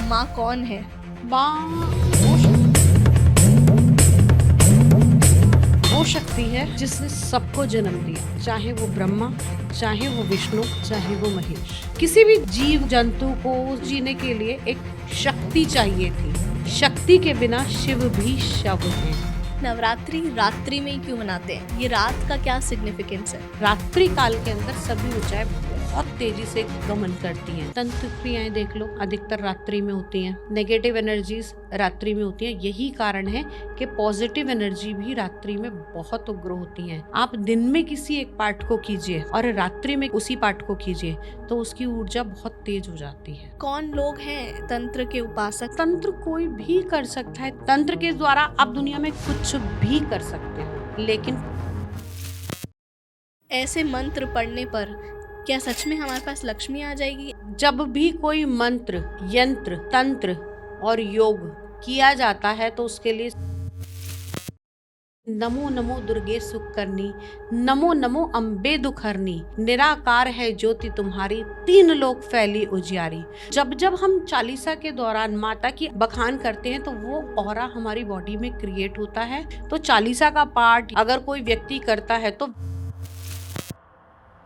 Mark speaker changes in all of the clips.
Speaker 1: माँ कौन है?
Speaker 2: माँ वो शक्ति है जिसने सबको जन्म दिया, चाहे वो ब्रह्मा, चाहे वो विष्णु, चाहे वो महेश। किसी भी जीव जंतु को जीने के लिए एक शक्ति चाहिए थी। शक्ति के बिना शिव भी शव है।
Speaker 1: नवरात्रि रात्रि में ही क्यों मनाते हैं? ये रात का क्या सिग्निफिकेंस है?
Speaker 2: रात्रि काल के अंदर सभी ऊंचाई बहुत तेजी से गमन करती हैं। तंत्र क्रियाएं देख लो, अधिकतर रात्रि में होती हैं। नेगेटिव एनर्जीज रात्रि में होती हैं। यही कारण है कि पॉजिटिव एनर्जी भी रात्रि में बहुत उग्र होती हैं। आप दिन में किसी एक पार्ट को कीजिए और रात्रि में उसी पार्ट को कीजिए तो उसकी ऊर्जा बहुत तेज हो जाती है।
Speaker 1: कौन लोग हैं तंत्र के उपासक?
Speaker 2: तंत्र कोई भी कर सकता है। तंत्र के द्वारा आप दुनिया में कुछ भी कर सकते हो, लेकिन
Speaker 1: ऐसे मंत्र पढ़ने पर क्या सच में हमारे पास लक्ष्मी आ जाएगी?
Speaker 2: जब भी कोई मंत्र, यंत्र, तंत्र और योग किया जाता है तो उसके लिए नमो नमो दुर्गे सुख करनी, नमो नमो अम्बे दुखरनी, निराकार है ज्योति तुम्हारी, तीन लोक फैली उजियारी। जब जब हम चालीसा के दौरान माता की बखान करते हैं तो वो ऑरा हमारी बॉडी में क्रिएट होता है। तो चालीसा का पाठ अगर कोई व्यक्ति करता है तो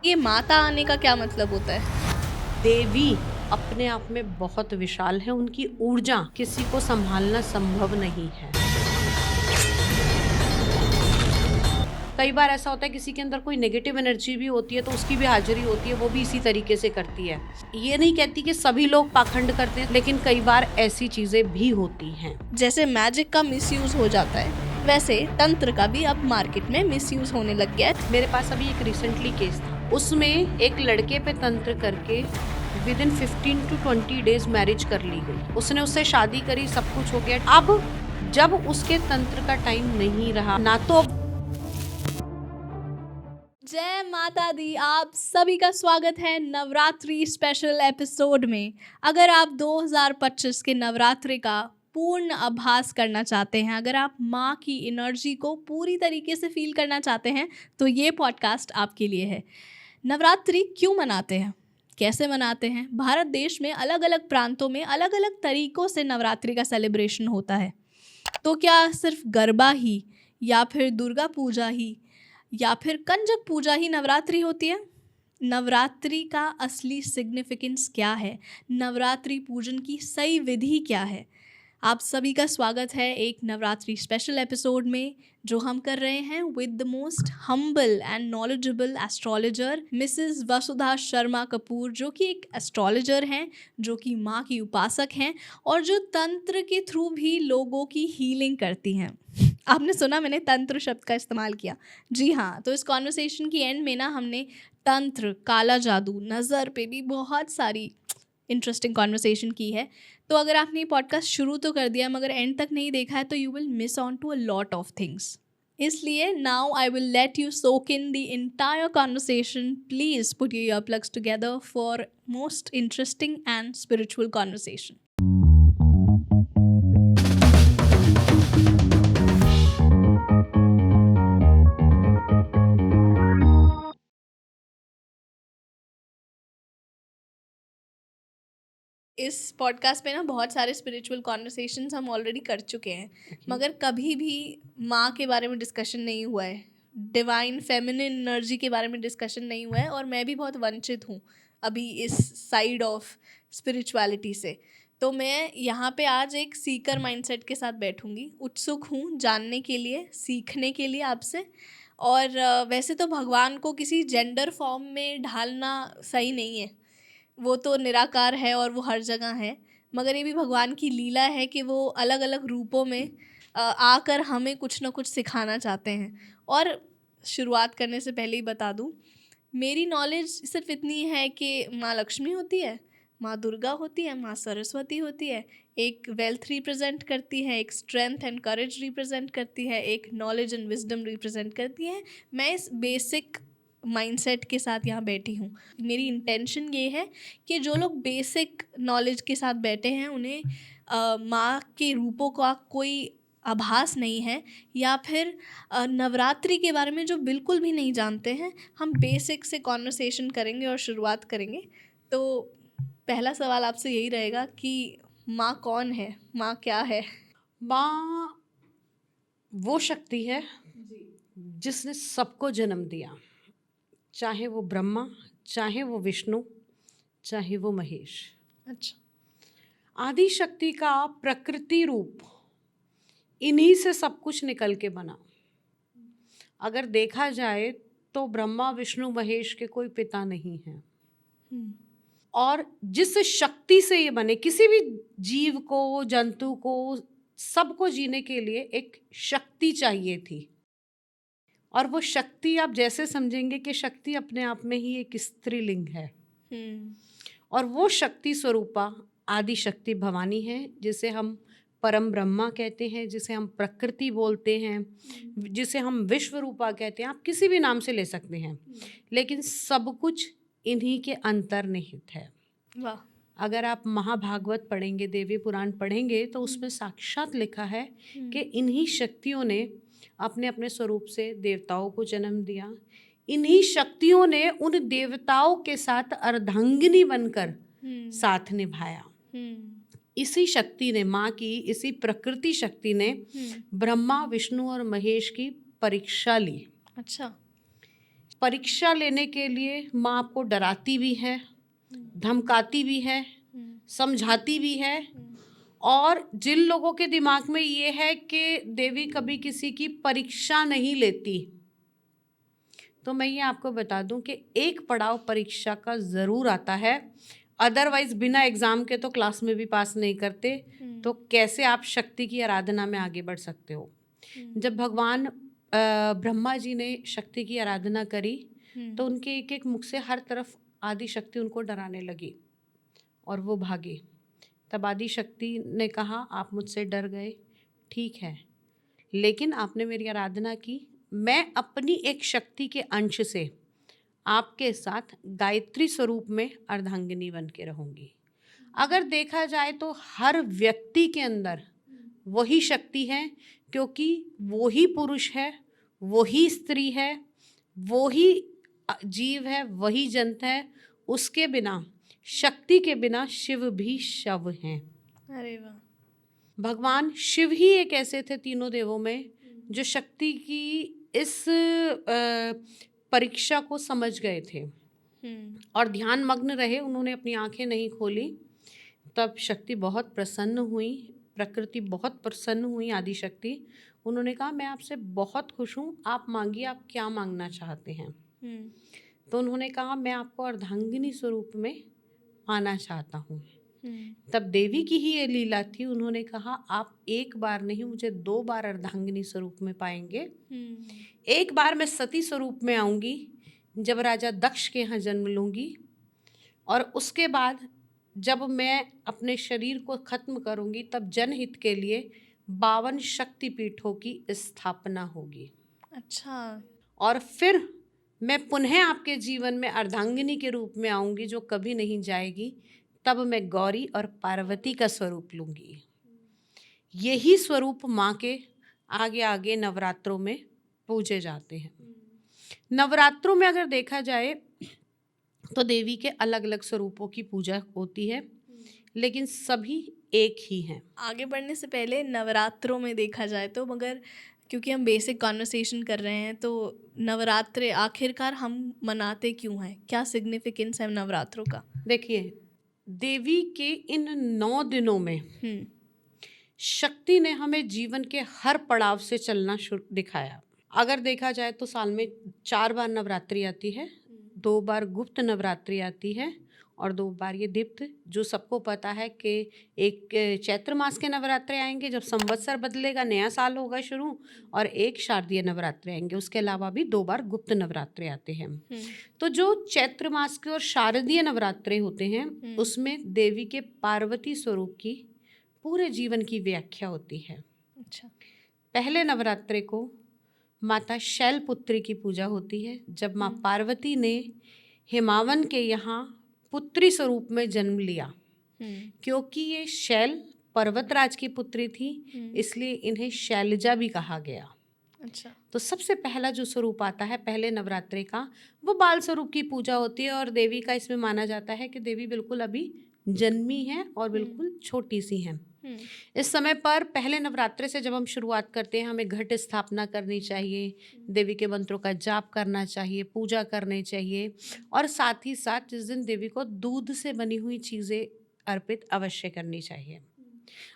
Speaker 1: ये माता आने का क्या मतलब होता है?
Speaker 2: देवी अपने आप में बहुत विशाल है। उनकी ऊर्जा किसी को संभालना संभव नहीं है। कई बार ऐसा होता है किसी के अंदर कोई नेगेटिव एनर्जी भी होती है तो उसकी भी हाजिरी होती है, वो भी इसी तरीके से करती है। ये नहीं कहती कि सभी लोग पाखंड करते हैं, लेकिन कई बार ऐसी चीजें भी होती हैं।
Speaker 1: जैसे मैजिक का मिसयूज हो जाता है, वैसे तंत्र का भी अब मार्केट में मिसयूज होने लग गया है।
Speaker 2: मेरे पास अभी एक रिसेंटली केस था, उसमें एक लड़के पे तंत्र करके with in 15 to 20 days marriage कर ली गई। उसने उससे शादी करी, सब कुछ हो गया। अब जब उसके तंत्र का टाइम नहीं रहा ना, तो
Speaker 1: जय माता दी, आप सभी का स्वागत है नवरात्रि स्पेशल एपिसोड में। अगर आप 2025 के नवरात्रि का पूर्ण आभास करना चाहते हैं, अगर आप माँ की एनर्जी को पूरी तरीके से फील करना चाहते हैं, तो ये पॉडकास्ट आपके लिए है। नवरात्रि क्यों मनाते हैं, कैसे मनाते हैं? भारत देश में अलग अलग प्रांतों में अलग अलग तरीकों से नवरात्रि का सेलिब्रेशन होता है। तो क्या सिर्फ गरबा ही, या फिर दुर्गा पूजा ही, या फिर कंजक पूजा ही नवरात्रि होती है? नवरात्रि का असली सिग्निफिकेंस क्या है? नवरात्रि पूजन की सही विधि क्या है? आप सभी का स्वागत है एक नवरात्रि स्पेशल एपिसोड में, जो हम कर रहे हैं with the most humble and knowledgeable astrologer Mrs Vasudha Sharma Kapoor, जो कि एक एस्ट्रोलॉजर हैं, जो कि माँ की उपासक हैं और जो तंत्र के थ्रू भी लोगों की हीलिंग करती हैं। आपने सुना मैंने तंत्र शब्द का इस्तेमाल किया? जी हाँ। तो इस कॉन्वर्सेशन की एंड में ना हमने तंत्र, काला जादू, नज़र पे भी बहुत सारी इंटरेस्टिंग कॉन्वर्सेशन की है। तो अगर आपने ये पॉडकास्ट शुरू तो कर दिया मगर एंड तक नहीं देखा है तो you will miss on to a lot of things. इसलिए now I will let you soak in the entire conversation. Please put your earplugs together for most interesting and spiritual conversation. इस podcast पे ना बहुत सारे spiritual conversations हम already कर चुके हैं, मगर कभी भी माँ के बारे में डिस्कशन नहीं हुआ है, डिवाइन फेमिनिन एनर्जी के बारे में डिस्कशन नहीं हुआ है। और मैं भी बहुत वंचित हूँ अभी इस साइड ऑफ स्पिरिचुअलिटी से। तो मैं यहाँ पे आज एक सीकर माइंडसेट के साथ बैठूँगी, उत्सुक हूँ जानने के लिए, सीखने के लिए आपसे। और वैसे तो भगवान को किसी जेंडर फॉर्म में ढालना सही नहीं है, वो तो निराकार है और वो हर जगह है। मगर ये भी भगवान की लीला है कि वो अलग अलग रूपों में आकर हमें कुछ ना कुछ सिखाना चाहते हैं। और शुरुआत करने से पहले ही बता दूँ, मेरी नॉलेज सिर्फ इतनी है कि माँ लक्ष्मी होती है, माँ दुर्गा होती है, माँ सरस्वती होती है, एक वेल्थ रिप्रेजेंट करती है, एक स्ट्रेंथ एंड करेज रिप्रेजेंट करती है, एक नॉलेज एंड विजडम रिप्रेजेंट करती है। मैं इस बेसिक माइंडसेट के साथ यहाँ बैठी हूँ। मेरी इंटेंशन ये है कि जो लोग बेसिक नॉलेज के साथ बैठे हैं उन्हें माँ के रूपों का कोई आभास नहीं है, या फिर नवरात्रि के बारे में जो बिल्कुल भी नहीं जानते हैं, हम बेसिक से कॉन्वर्सेशन करेंगे और शुरुआत करेंगे। तो पहला सवाल आपसे यही रहेगा कि माँ कौन है, माँ क्या है?
Speaker 2: माँ वो शक्ति है जिसने सबको जन्म दिया, चाहे वो ब्रह्मा, चाहे वो विष्णु, चाहे वो महेश।
Speaker 1: अच्छा।
Speaker 2: आदि शक्ति का प्रकृति रूप इन्हीं से सब कुछ निकल के बना। अगर देखा जाए तो ब्रह्मा विष्णु महेश के कोई पिता नहीं है।
Speaker 1: हम्म,
Speaker 2: और जिस शक्ति से ये बने, किसी भी जीव को, जंतु को, सबको जीने के लिए एक शक्ति चाहिए थी। और वो शक्ति आप जैसे समझेंगे कि शक्ति अपने आप में ही एक स्त्रीलिंग है।
Speaker 1: हम्म,
Speaker 2: और वो शक्ति स्वरूपा आदि शक्ति भवानी है, जिसे हम परम ब्रह्मा कहते हैं, जिसे हम प्रकृति बोलते हैं, जिसे हम विश्व रूपा कहते हैं। आप किसी भी नाम से ले सकते हैं, लेकिन सब कुछ इन्हीं के अंतर्निहित है।
Speaker 1: वाह।
Speaker 2: अगर आप महाभागवत पढ़ेंगे, देवी पुराण पढ़ेंगे, तो उसमें साक्षात लिखा है कि इन्हीं शक्तियों ने अपने अपने स्वरूप से देवताओं को जन्म दिया। इन्हीं शक्तियों ने उन देवताओं के साथ अर्धांगिनी बनकर साथ निभाया। इसी शक्ति ने, माँ की इसी प्रकृति शक्ति ने ब्रह्मा विष्णु और महेश की परीक्षा ली।
Speaker 1: अच्छा।
Speaker 2: परीक्षा लेने के लिए माँ आपको डराती भी है, धमकाती भी है, समझाती भी है। और जिन लोगों के दिमाग में ये है कि देवी कभी किसी की परीक्षा नहीं लेती, तो मैं ये आपको बता दूं कि एक पड़ाव परीक्षा का ज़रूर आता है। अदरवाइज बिना एग्ज़ाम के तो क्लास में भी पास नहीं करते, तो कैसे आप शक्ति की आराधना में आगे बढ़ सकते हो। जब भगवान ब्रह्मा जी ने शक्ति की आराधना करी, तो उनके एक एक मुख से हर तरफ आदि शक्ति उनको डराने लगी और वो भागे। तब आदि शक्ति ने कहा, आप मुझसे डर गए, ठीक है, लेकिन आपने मेरी आराधना की, मैं अपनी एक शक्ति के अंश से आपके साथ गायत्री स्वरूप में अर्धांगिनी बन के रहूँगी। अगर देखा जाए तो हर व्यक्ति के अंदर वही शक्ति है, क्योंकि वो ही पुरुष है, वही स्त्री है, वही जीव है, वही जंत है। उसके बिना, शक्ति के बिना शिव भी शव हैं।
Speaker 1: अरे वाह।
Speaker 2: भगवान शिव ही एक ऐसे थे तीनों देवों में जो शक्ति की इस परीक्षा को समझ गए थे और ध्यान मग्न रहे। उन्होंने अपनी आंखें नहीं खोली। तब शक्ति बहुत प्रसन्न हुई, प्रकृति बहुत प्रसन्न हुई, आदि शक्ति। उन्होंने कहा, मैं आपसे बहुत खुश हूँ, आप मांगिए, आप क्या मांगना चाहते हैं। तो उन्होंने कहा, मैं आपको अर्धांगिनी स्वरूप में पाना चाहता हूँ। तब देवी की ही ये लीला थी। उन्होंने कहा, आप एक बार नहीं, मुझे 2 बार अर्धांगिनी स्वरूप में पाएंगे। एक बार मैं सती स्वरूप में आऊँगी, जब राजा दक्ष के यहाँ जन्म लूँगी, और उसके बाद जब मैं अपने शरीर को खत्म करूँगी, तब जनहित के लिए 52 शक्तिपीठों की स्थापना होगी।
Speaker 1: अच्छा।
Speaker 2: और फिर मैं पुनः आपके जीवन में अर्धांगिनी के रूप में आऊँगी, जो कभी नहीं जाएगी। तब मैं गौरी और पार्वती का स्वरूप लूँगी। यही स्वरूप माँ के आगे आगे नवरात्रों में पूजे जाते हैं। नवरात्रों में अगर देखा जाए तो देवी के अलग अलग स्वरूपों की पूजा होती है, लेकिन सभी एक ही हैं।
Speaker 1: आगे बढ़ने से पहले नवरात्रों में देखा जाए तो, मगर क्योंकि हम बेसिक कॉन्वर्सेशन कर रहे हैं, तो नवरात्रे आखिरकार हम मनाते क्यों हैं? क्या सिग्निफिकेंस है नवरात्रों का?
Speaker 2: देखिए, देवी के इन 9 दिनों में शक्ति ने हमें जीवन के हर पड़ाव से चलना दिखाया। अगर देखा जाए तो साल में 4 बार नवरात्रि आती है, 2 बार गुप्त नवरात्रि आती है और 2 बार ये दीप्त, जो सबको पता है कि एक चैत्र मास के नवरात्रे आएंगे जब संवत्सर बदलेगा, नया साल होगा शुरू, और एक शारदीय नवरात्रे आएंगे। उसके अलावा भी 2 बार गुप्त नवरात्रे आते हैं। तो जो चैत्र मास के और शारदीय नवरात्रे होते हैं, उसमें देवी के पार्वती स्वरूप की पूरे जीवन की व्याख्या होती है।
Speaker 1: अच्छा।
Speaker 2: पहले नवरात्रे को माता शैलपुत्री की पूजा होती है, जब माँ पार्वती ने हिमावन के यहाँ पुत्री स्वरूप में जन्म लिया। क्योंकि ये शैल पर्वतराज की पुत्री थी, इसलिए इन्हें शैलजा भी कहा गया।
Speaker 1: अच्छा।
Speaker 2: तो सबसे पहला जो स्वरूप आता है पहले नवरात्रे का, वो बाल स्वरूप की पूजा होती है। और देवी का इसमें माना जाता है कि देवी बिल्कुल अभी जन्मी हैं और बिल्कुल छोटी सी हैं। इस समय पर पहले नवरात्रे से जब हम शुरुआत करते हैं, हमें घट स्थापना करनी चाहिए, देवी के मंत्रों का जाप करना चाहिए, पूजा करनी चाहिए, और साथ ही साथ जिस दिन देवी को दूध से बनी हुई चीज़ें अर्पित अवश्य करनी चाहिए।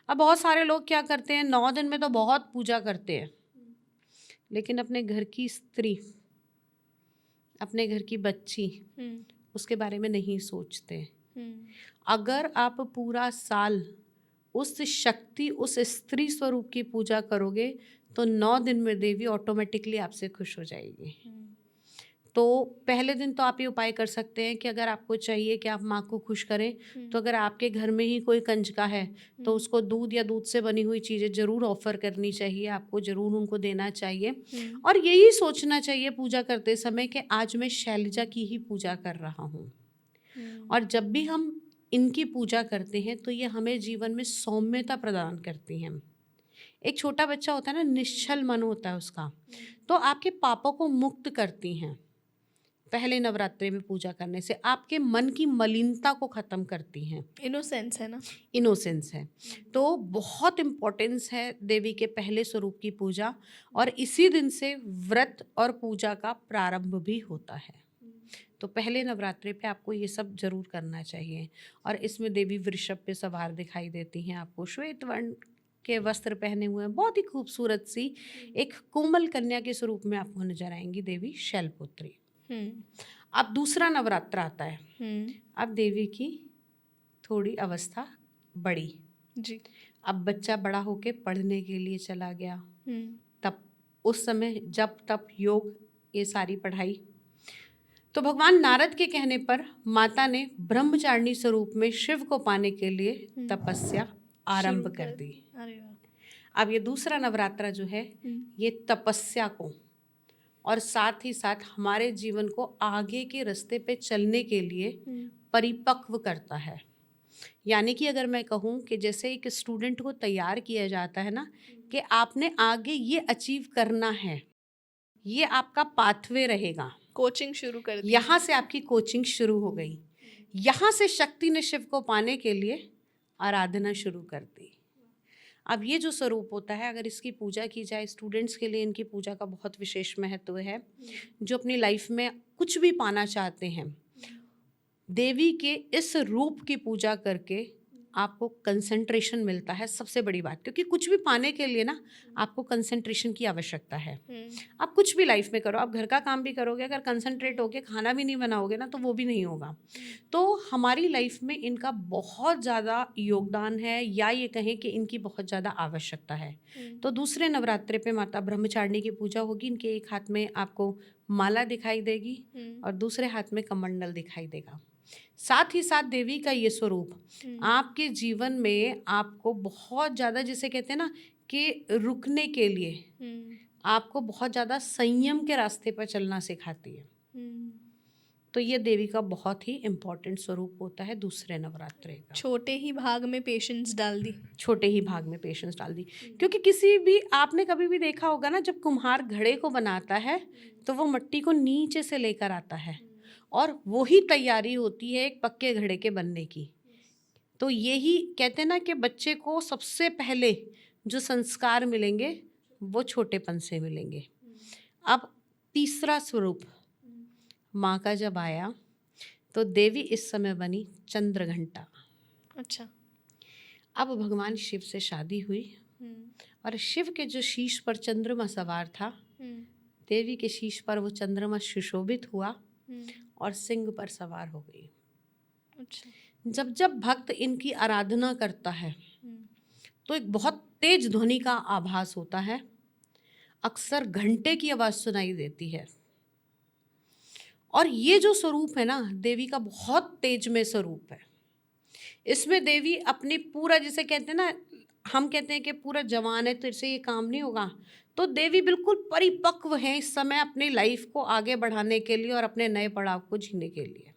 Speaker 2: अब बहुत सारे लोग क्या करते हैं, 9 दिन में तो बहुत पूजा करते हैं, लेकिन अपने घर की स्त्री, अपने घर की बच्ची, उसके बारे में नहीं सोचते। अगर आप पूरा साल उस शक्ति, उस स्त्री स्वरूप की पूजा करोगे तो 9 दिन में देवी ऑटोमेटिकली आपसे खुश हो जाएगी। तो पहले दिन तो आप ये उपाय कर सकते हैं कि अगर आपको चाहिए कि आप माँ को खुश करें, तो अगर आपके घर में ही कोई कंजका है तो उसको दूध या दूध से बनी हुई चीज़ें ज़रूर ऑफर करनी चाहिए, आपको ज़रूर उनको देना चाहिए। और यही सोचना चाहिए पूजा करते समय कि आज मैं शैलजा की ही पूजा कर रहा हूँ। और जब भी हम इनकी पूजा करते हैं तो ये हमें जीवन में सौम्यता प्रदान करती हैं। एक छोटा बच्चा होता है ना, निश्चल मन होता है उसका, तो आपके पापों को मुक्त करती हैं। पहले नवरात्रे में पूजा करने से आपके मन की मलिनता को ख़त्म करती हैं।
Speaker 1: इनोसेंस है ना,
Speaker 2: इनोसेंस है। तो बहुत इम्पोर्टेंस है देवी के पहले स्वरूप की पूजा, और इसी दिन से व्रत और पूजा का प्रारंभ भी होता है। तो पहले नवरात्रि पे आपको ये सब जरूर करना चाहिए। और इसमें देवी वृषभ पे सवार दिखाई देती हैं, आपको श्वेत वर्ण के वस्त्र पहने हुए, बहुत ही खूबसूरत सी एक कोमल कन्या के स्वरूप में आपको नजर आएंगी देवी शैलपुत्री। अब दूसरा नवरात्र आता है। अब देवी की थोड़ी अवस्था बढ़ी
Speaker 1: जी।
Speaker 2: अब बच्चा बड़ा होके पढ़ने के लिए चला गया। तब उस समय जब तप योग ये सारी पढ़ाई, तो भगवान नारद के कहने पर माता ने ब्रह्मचारिणी स्वरूप में शिव को पाने के लिए तपस्या आरंभ कर दी। अब ये दूसरा नवरात्रा जो है ये तपस्या को और साथ ही साथ हमारे जीवन को आगे के रास्ते पे चलने के लिए परिपक्व करता है। यानी कि अगर मैं कहूँ कि जैसे एक स्टूडेंट को तैयार किया जाता है ना कि आपने आगे ये अचीव करना है, ये आपका पाथवे रहेगा,
Speaker 1: कोचिंग शुरू कर दी।
Speaker 2: यहाँ से आपकी कोचिंग शुरू हो गई। यहाँ से शक्ति ने शिव को पाने के लिए आराधना शुरू कर दी। अब ये जो स्वरूप होता है, अगर इसकी पूजा की जाए, स्टूडेंट्स के लिए इनकी पूजा का बहुत विशेष महत्व है। जो अपनी लाइफ में कुछ भी पाना चाहते हैं, देवी के इस रूप की पूजा करके आपको कंसंट्रेशन मिलता है, सबसे बड़ी बात। क्योंकि कुछ भी पाने के लिए ना आपको कंसंट्रेशन की आवश्यकता है। आप कुछ भी लाइफ में करो, आप घर का काम भी करोगे, अगर कंसंट्रेट होके खाना भी नहीं बनाओगे ना तो वो भी नहीं होगा। तो हमारी लाइफ में इनका बहुत ज़्यादा योगदान है, या ये कहें कि इनकी बहुत ज़्यादा आवश्यकता है। तो दूसरे नवरात्रे पे माता ब्रह्मचारिणी की पूजा होगी। इनके एक हाथ में आपको माला दिखाई देगी और दूसरे हाथ में कमंडल दिखाई देगा। साथ ही साथ देवी का ये स्वरूप आपके जीवन में आपको बहुत ज़्यादा, जिसे कहते हैं ना कि रुकने के लिए आपको बहुत ज़्यादा संयम के रास्ते पर चलना सिखाती है। तो ये देवी का बहुत ही इम्पोर्टेंट स्वरूप होता है दूसरे नवरात्रे का।
Speaker 1: छोटे ही भाग में पेशेंस डाल दी।
Speaker 2: छोटे ही भाग में पेशेंस डाल दी। क्योंकि किसी भी, आपने कभी भी देखा होगा ना, जब कुम्हार घड़े को बनाता है तो वो मिट्टी को नीचे से लेकर आता है और वही तैयारी होती है एक पक्के घड़े के बनने की। तो यही कहते हैं ना कि बच्चे को सबसे पहले जो संस्कार मिलेंगे वो छोटेपन से मिलेंगे। अब तीसरा स्वरूप माँ का जब आया तो देवी इस समय बनी चंद्रघंटा।
Speaker 1: अच्छा।
Speaker 2: अब भगवान शिव से शादी हुई और शिव के जो शीश पर चंद्रमा सवार था, देवी के शीश पर वो चंद्रमा सुशोभित हुआ और सिंह पर सवार हो गई।
Speaker 1: अच्छा।
Speaker 2: जब जब भक्त इनकी आराधना करता है तो एक बहुत तेज ध्वनि का आभास होता है, अक्सर घंटे की आवाज सुनाई देती है। और ये जो स्वरूप है ना देवी का, बहुत तेज में स्वरूप है। इसमें देवी अपनी पूरा, जिसे कहते हैं ना, हम कहते हैं कि पूरा जवान है तो इससे ये काम नहीं होगा, तो देवी बिल्कुल परिपक्व है इस समय अपनी लाइफ को आगे बढ़ाने के लिए और अपने नए पड़ाव को जीने के लिए।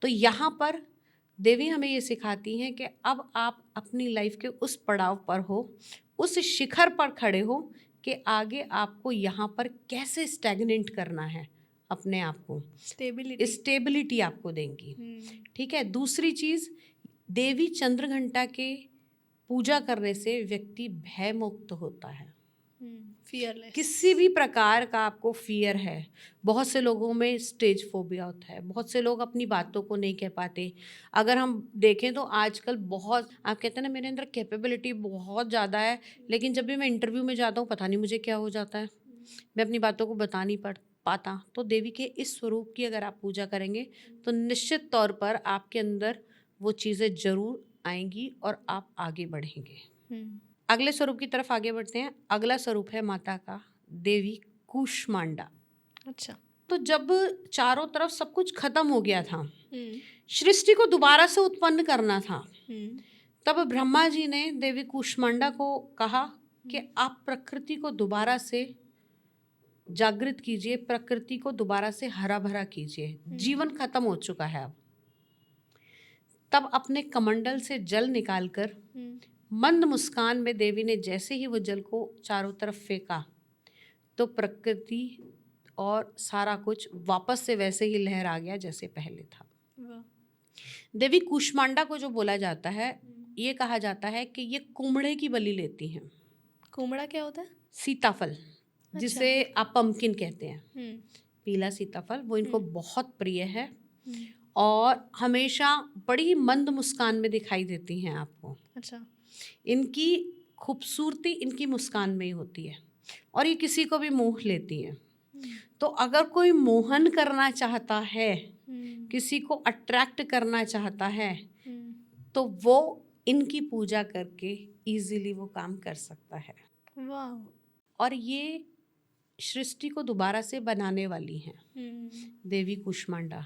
Speaker 2: तो यहाँ पर देवी हमें ये सिखाती हैं कि अब आप अपनी लाइफ के उस पड़ाव पर हो, उस शिखर पर खड़े हो कि आगे आपको यहाँ पर कैसे स्टैग्नेंट करना है अपने आप को। स्टेबिलिटी आपको देंगी। ठीक है। दूसरी चीज़, देवी चंद्रघंटा के पूजा करने से व्यक्ति भय मुक्त होता है।
Speaker 1: फियरलेस।
Speaker 2: किसी भी प्रकार का आपको फियर है, बहुत से लोगों में स्टेज फोबिया होता है, बहुत से लोग अपनी बातों को नहीं कह पाते। अगर हम देखें तो आजकल बहुत, आप कहते हैं ना मेरे अंदर कैपेबिलिटी बहुत ज़्यादा है, लेकिन जब भी मैं इंटरव्यू में जाता हूँ पता नहीं मुझे क्या हो जाता है, मैं अपनी बातों को बता नहीं पाता। तो देवी के इस स्वरूप की अगर आप पूजा करेंगे तो निश्चित तौर पर आपके अंदर वो चीज़ें जरूर आएंगी और आप आगे बढ़ेंगे। अगले स्वरूप की तरफ आगे बढ़ते हैं। अगला स्वरूप है माता का देवी कूष्मांडा।
Speaker 1: अच्छा।
Speaker 2: तो जब चारों तरफ सब कुछ खत्म हो गया था, सृष्टि को दोबारा से उत्पन्न करना था, तब ब्रह्मा जी ने देवी कूष्मांडा को कहा कि आप प्रकृति को दोबारा से जागृत कीजिए, प्रकृति को दोबारा से हरा भरा कीजिए, जीवन खत्म हो चुका है अब। तब अपने कमंडल से जल निकालकर मंद मुस्कान में देवी ने जैसे ही वो जल को चारों तरफ फेंका तो प्रकृति और सारा कुछ वापस से वैसे ही लहर आ गया जैसे पहले था। देवी कूष्मांडा को जो बोला जाता है, ये कहा जाता है कि ये कुमड़े की बलि लेती हैं।
Speaker 1: कुमड़ा क्या होता है?
Speaker 2: सीताफल, जिसे आप पंपकिन कहते हैं, पीला सीताफल, वो इनको बहुत प्रिय है और हमेशा बड़ी ही मंद मुस्कान में दिखाई देती हैं आपको।
Speaker 1: अच्छा।
Speaker 2: इनकी खूबसूरती इनकी मुस्कान में ही होती है और ये किसी को भी मोह लेती हैं। तो अगर कोई मोहन करना चाहता है, किसी को अट्रैक्ट करना चाहता है, तो वो इनकी पूजा करके इजीली वो काम कर सकता है। वाह। और ये सृष्टि को दोबारा से बनाने वाली हैं देवी कूष्मांडा।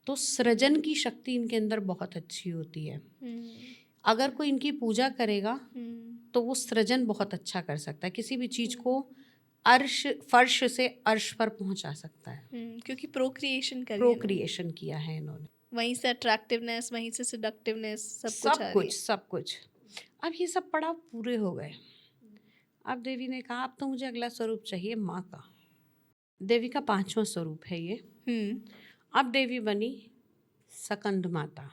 Speaker 2: तो सृजन की शक्ति इनके अंदर बहुत अच्छी होती है। अगर कोई इनकी पूजा करेगा तो वो सृजन बहुत अच्छा कर सकता है, किसी भी चीज को फर्श से अर्श पर पहुंचा सकता है,
Speaker 1: क्योंकि प्रोक्रिएशन
Speaker 2: किया है इन्होंने।
Speaker 1: वहीं से अट्रैक्टिवनेस, वहीं से सेडक्टिवनेस,
Speaker 2: सब कुछ। अब ये सब पड़ाव पूरे हो गए। अब देवी ने कहा अब तो मुझे अगला स्वरूप चाहिए माँ का। देवी का 5वां स्वरूप है ये। अब देवी बनी सकंद माता।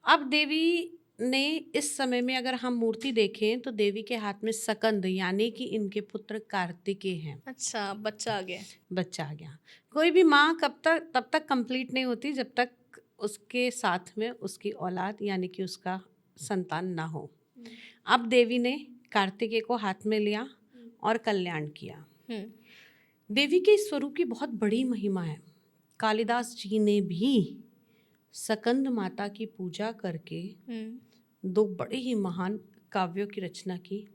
Speaker 2: अब देवी ने इस समय में अगर हम मूर्ति देखें तो देवी के हाथ में सकंद यानी कि इनके पुत्र कार्तिकेय हैं।
Speaker 1: अच्छा, बच्चा आ गया।
Speaker 2: कोई भी माँ तब तक कंप्लीट नहीं होती जब तक उसके साथ में उसकी औलाद यानी कि उसका संतान ना हो। अब देवी ने कार्तिकेय को हाथ में लिया और कल्याण किया। देवी के इस स्वरूप की बहुत बड़ी महिमा है। कालिदास जी ने भी सकंद माता की पूजा करके 2 बड़े ही महान काव्यों की रचना की,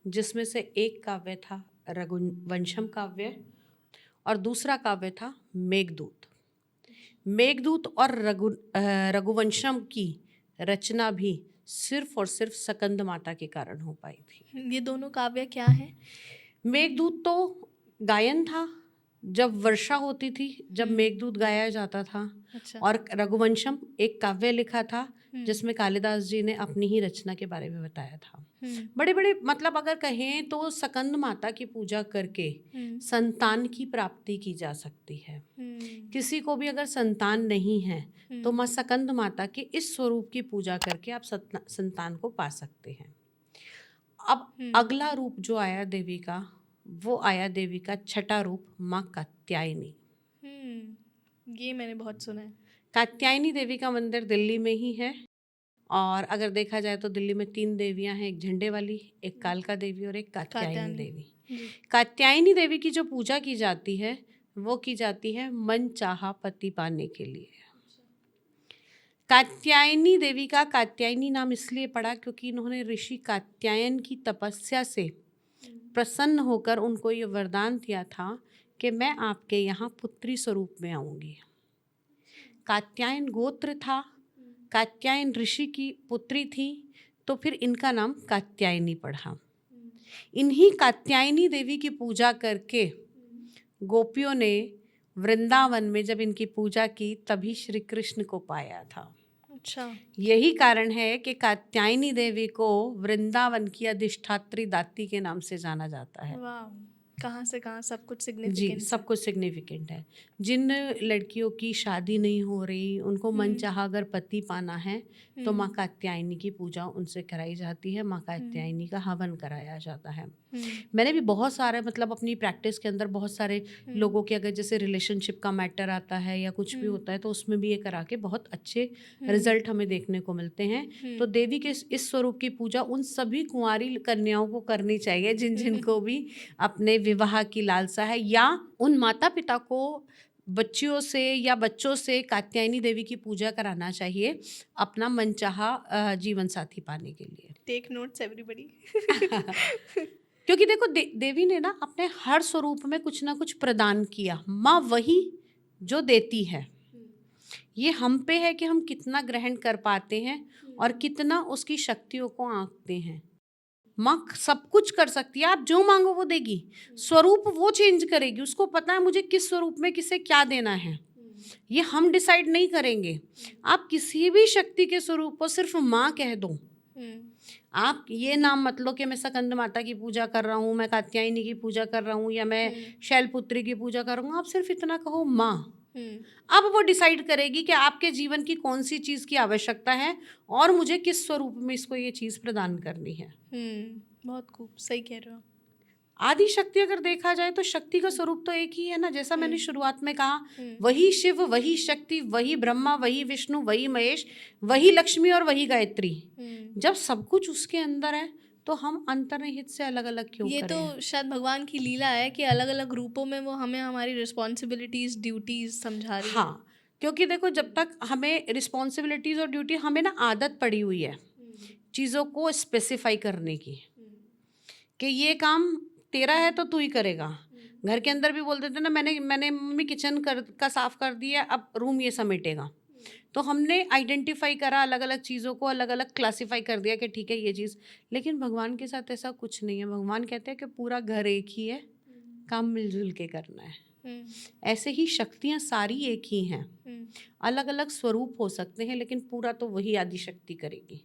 Speaker 2: जिसमें से एक काव्य था रघुवंशम काव्य और दूसरा काव्य था मेघदूत। मेघदूत और रघुवंशम की रचना भी सिर्फ और सिर्फ सकंद माता के कारण हो पाई थी।
Speaker 1: ये दोनों काव्य क्या है?
Speaker 2: मेघदूत तो गायन था, जब वर्षा होती थी जब मेघदूत गाया जाता था।
Speaker 1: अच्छा।
Speaker 2: और रघुवंशम एक काव्य लिखा था जिसमें कालिदास जी ने अपनी ही रचना के बारे में बताया था। बड़े बड़े मतलब अगर कहें तो सकंद माता की पूजा करके संतान की प्राप्ति की जा सकती है। किसी को भी अगर संतान नहीं है तो माँ सकंद माता के इस स्वरूप की पूजा करके आप संतान को पा सकते हैं। अब अगला रूप जो आया देवी का, वो आया देवी का 6वां रूप माँ कात्यायनी।
Speaker 1: ये मैंने बहुत सुना है।
Speaker 2: कात्यायनी देवी का मंदिर दिल्ली में ही है और अगर देखा जाए तो दिल्ली में 3 देवियां हैं, एक झंडे वाली, एक कालका देवी और एक कात्यायनी देवी। कात्यायनी देवी की जो पूजा की जाती है वो की जाती है मन चाहा पति पाने के लिए। कात्यायनी देवी का कात्यायनी नाम इसलिए पड़ा क्योंकि इन्होंने ऋषि कात्यायन की तपस्या से प्रसन्न होकर उनको ये वरदान दिया था कि मैं आपके यहाँ पुत्री स्वरूप में आऊँगी। कात्यायन गोत्र था, कात्यायन ऋषि की पुत्री थी, तो फिर इनका नाम कात्यायनी पड़ा। इन्हीं कात्यायनी देवी की पूजा करके गोपियों ने वृंदावन में जब इनकी पूजा की तभी श्री कृष्ण को पाया था।
Speaker 1: अच्छा,
Speaker 2: यही कारण है कि कात्यायनी देवी को वृंदावन की अधिष्ठात्री दाती के नाम से जाना जाता है।
Speaker 1: वाह, कहाँ से कहाँ सब कुछ सिग्निफिकेंट।
Speaker 2: जी, सब कुछ सिग्निफिकेंट है। जिन लड़कियों की शादी नहीं हो रही, उनको मन चाहा अगर पति पाना है तो माँ कात्यायनी की पूजा उनसे कराई जाती है, माँ कात्यायनी का हवन कराया जाता है। मैंने भी बहुत सारे मतलब अपनी प्रैक्टिस के अंदर बहुत सारे लोगों के अगर जैसे रिलेशनशिप का मैटर आता है या कुछ भी होता है तो उसमें भी ये करा के बहुत अच्छे रिजल्ट हमें देखने को मिलते हैं। तो देवी के इस स्वरूप की पूजा उन सभी कुंवारी कन्याओं को करनी चाहिए जिन जिनको भी अपने विवाह की लालसा है, या उन माता पिता को बच्चियों से या बच्चों से कात्यायनी देवी की पूजा कराना चाहिए अपना मनचाहा जीवन साथी पाने के लिए।
Speaker 1: Take notes everybody.
Speaker 2: क्योंकि देखो देवी ने ना अपने हर स्वरूप में कुछ ना कुछ प्रदान किया। माँ वही जो देती है, ये हम पे है कि हम कितना ग्रहण कर पाते हैं और कितना उसकी शक्तियों को आंकते हैं। माँ सब कुछ कर सकती है, आप जो मांगो वो देगी, स्वरूप वो चेंज करेगी, उसको पता है मुझे किस स्वरूप में किसे क्या देना है, ये हम डिसाइड नहीं करेंगे। आप किसी भी शक्ति के स्वरूप को सिर्फ माँ कह दो, आप ये नाम मत लो कि मैं स्कंद माता की पूजा कर रहा हूँ, मैं कात्यायनी की पूजा कर रहा हूँ या मैं शैलपुत्री की पूजा कर रहा हूँ। आप सिर्फ इतना कहो माँ, अब वो डिसाइड करेगी कि आपके जीवन की कौन सी चीज़ की आवश्यकता है और मुझे किस स्वरूप में इसको ये चीज़ प्रदान करनी है।
Speaker 1: बहुत खूब, सही कह रहे हो।
Speaker 2: आदि शक्ति अगर देखा जाए तो शक्ति का स्वरूप तो एक ही है ना, जैसा मैंने शुरुआत में कहा, वही शिव, वही शक्ति, वही ब्रह्मा, वही विष्णु, वही महेश, वही लक्ष्मी और वही गायत्री। जब सब कुछ उसके अंदर है तो हम अंतर्निहित से अलग अलग क्यों
Speaker 1: ये
Speaker 2: करें?
Speaker 1: तो शायद भगवान की लीला है कि अलग अलग रूपों में वो हमें हमारी रिस्पॉन्सिबिलिटीज, ड्यूटीज समझा रही है।
Speaker 2: हाँ, क्योंकि देखो जब तक हमें रिस्पॉन्सिबिलिटीज और ड्यूटी, हमें ना आदत पड़ी हुई है चीज़ों को स्पेसिफाई करने की कि ये काम तेरा है तो तू ही करेगा। घर के अंदर भी बोल देते ना, मैंने मम्मी किचन का साफ कर दिया, अब रूम ये समेटेगा। तो हमने आइडेंटिफाई करा अलग अलग चीज़ों को, अलग अलग क्लासिफाई कर दिया कि ठीक है ये चीज़। लेकिन भगवान के साथ ऐसा कुछ नहीं है। भगवान कहते हैं कि पूरा घर एक ही है, काम मिलजुल के करना है। ऐसे ही शक्तियाँ सारी एक ही हैं, अलग अलग स्वरूप हो सकते हैं लेकिन पूरा तो वही आदि शक्ति करेगी।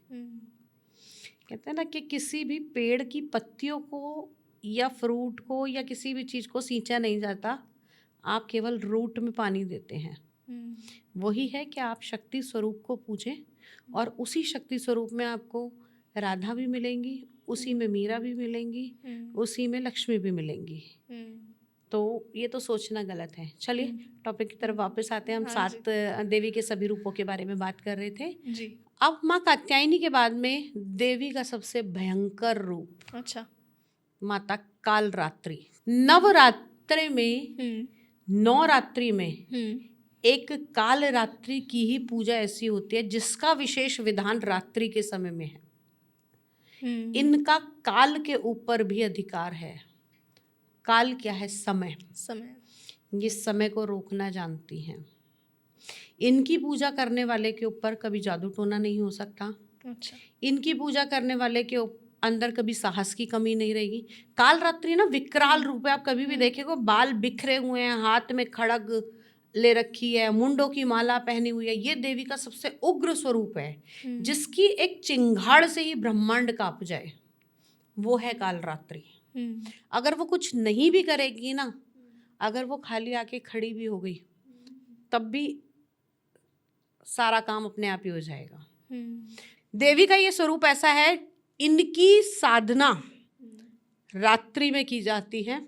Speaker 2: कहते हैं ना कि किसी भी पेड़ की पत्तियों को या फ्रूट को या किसी भी चीज़ को सींचा नहीं जाता, आप केवल रूट में पानी देते हैं। वही है कि आप शक्ति स्वरूप को पूजें और उसी शक्ति स्वरूप में आपको राधा भी मिलेंगी, उसी में मीरा भी मिलेंगी, उसी में लक्ष्मी भी मिलेंगी। तो ये तो सोचना गलत है। चलिए टॉपिक की तरफ वापस आते हैं। हम 7 देवी के सभी रूपों के बारे में बात कर रहे थे
Speaker 1: जी।
Speaker 2: अब माँ कात्यायनी के बाद में देवी का सबसे भयंकर रूप,
Speaker 1: अच्छा,
Speaker 2: माता कालरात्रि। नवरात्रि में 9 रात्रि में एक काल रात्रि की ही पूजा ऐसी होती है जिसका विशेष विधान रात्रि के समय में है। इनका काल के ऊपर भी अधिकार है। काल क्या है? समय। ये समय को रोकना जानती हैं। इनकी पूजा करने वाले के ऊपर कभी जादू टोना नहीं हो सकता।
Speaker 1: अच्छा।
Speaker 2: इनकी पूजा करने वाले के अंदर कभी साहस की कमी नहीं रहेगी। काल रात्रि ना विकराल रूप है, आप कभी भी देखिएगा, बाल बिखरे हुए हैं, हाथ में खड़ग ले रखी है, मुंडों की माला पहनी हुई है। ये देवी का सबसे उग्र स्वरूप है जिसकी एक चिंगाड़ से ही ब्रह्मांड कांप जाए, वो है काल रात्रि। अगर वो कुछ नहीं भी करेगी ना, अगर वो खाली आके खड़ी भी हो गई तब भी सारा काम अपने आप ही हो जाएगा। देवी का ये स्वरूप ऐसा है, इनकी साधना रात्रि में की जाती है।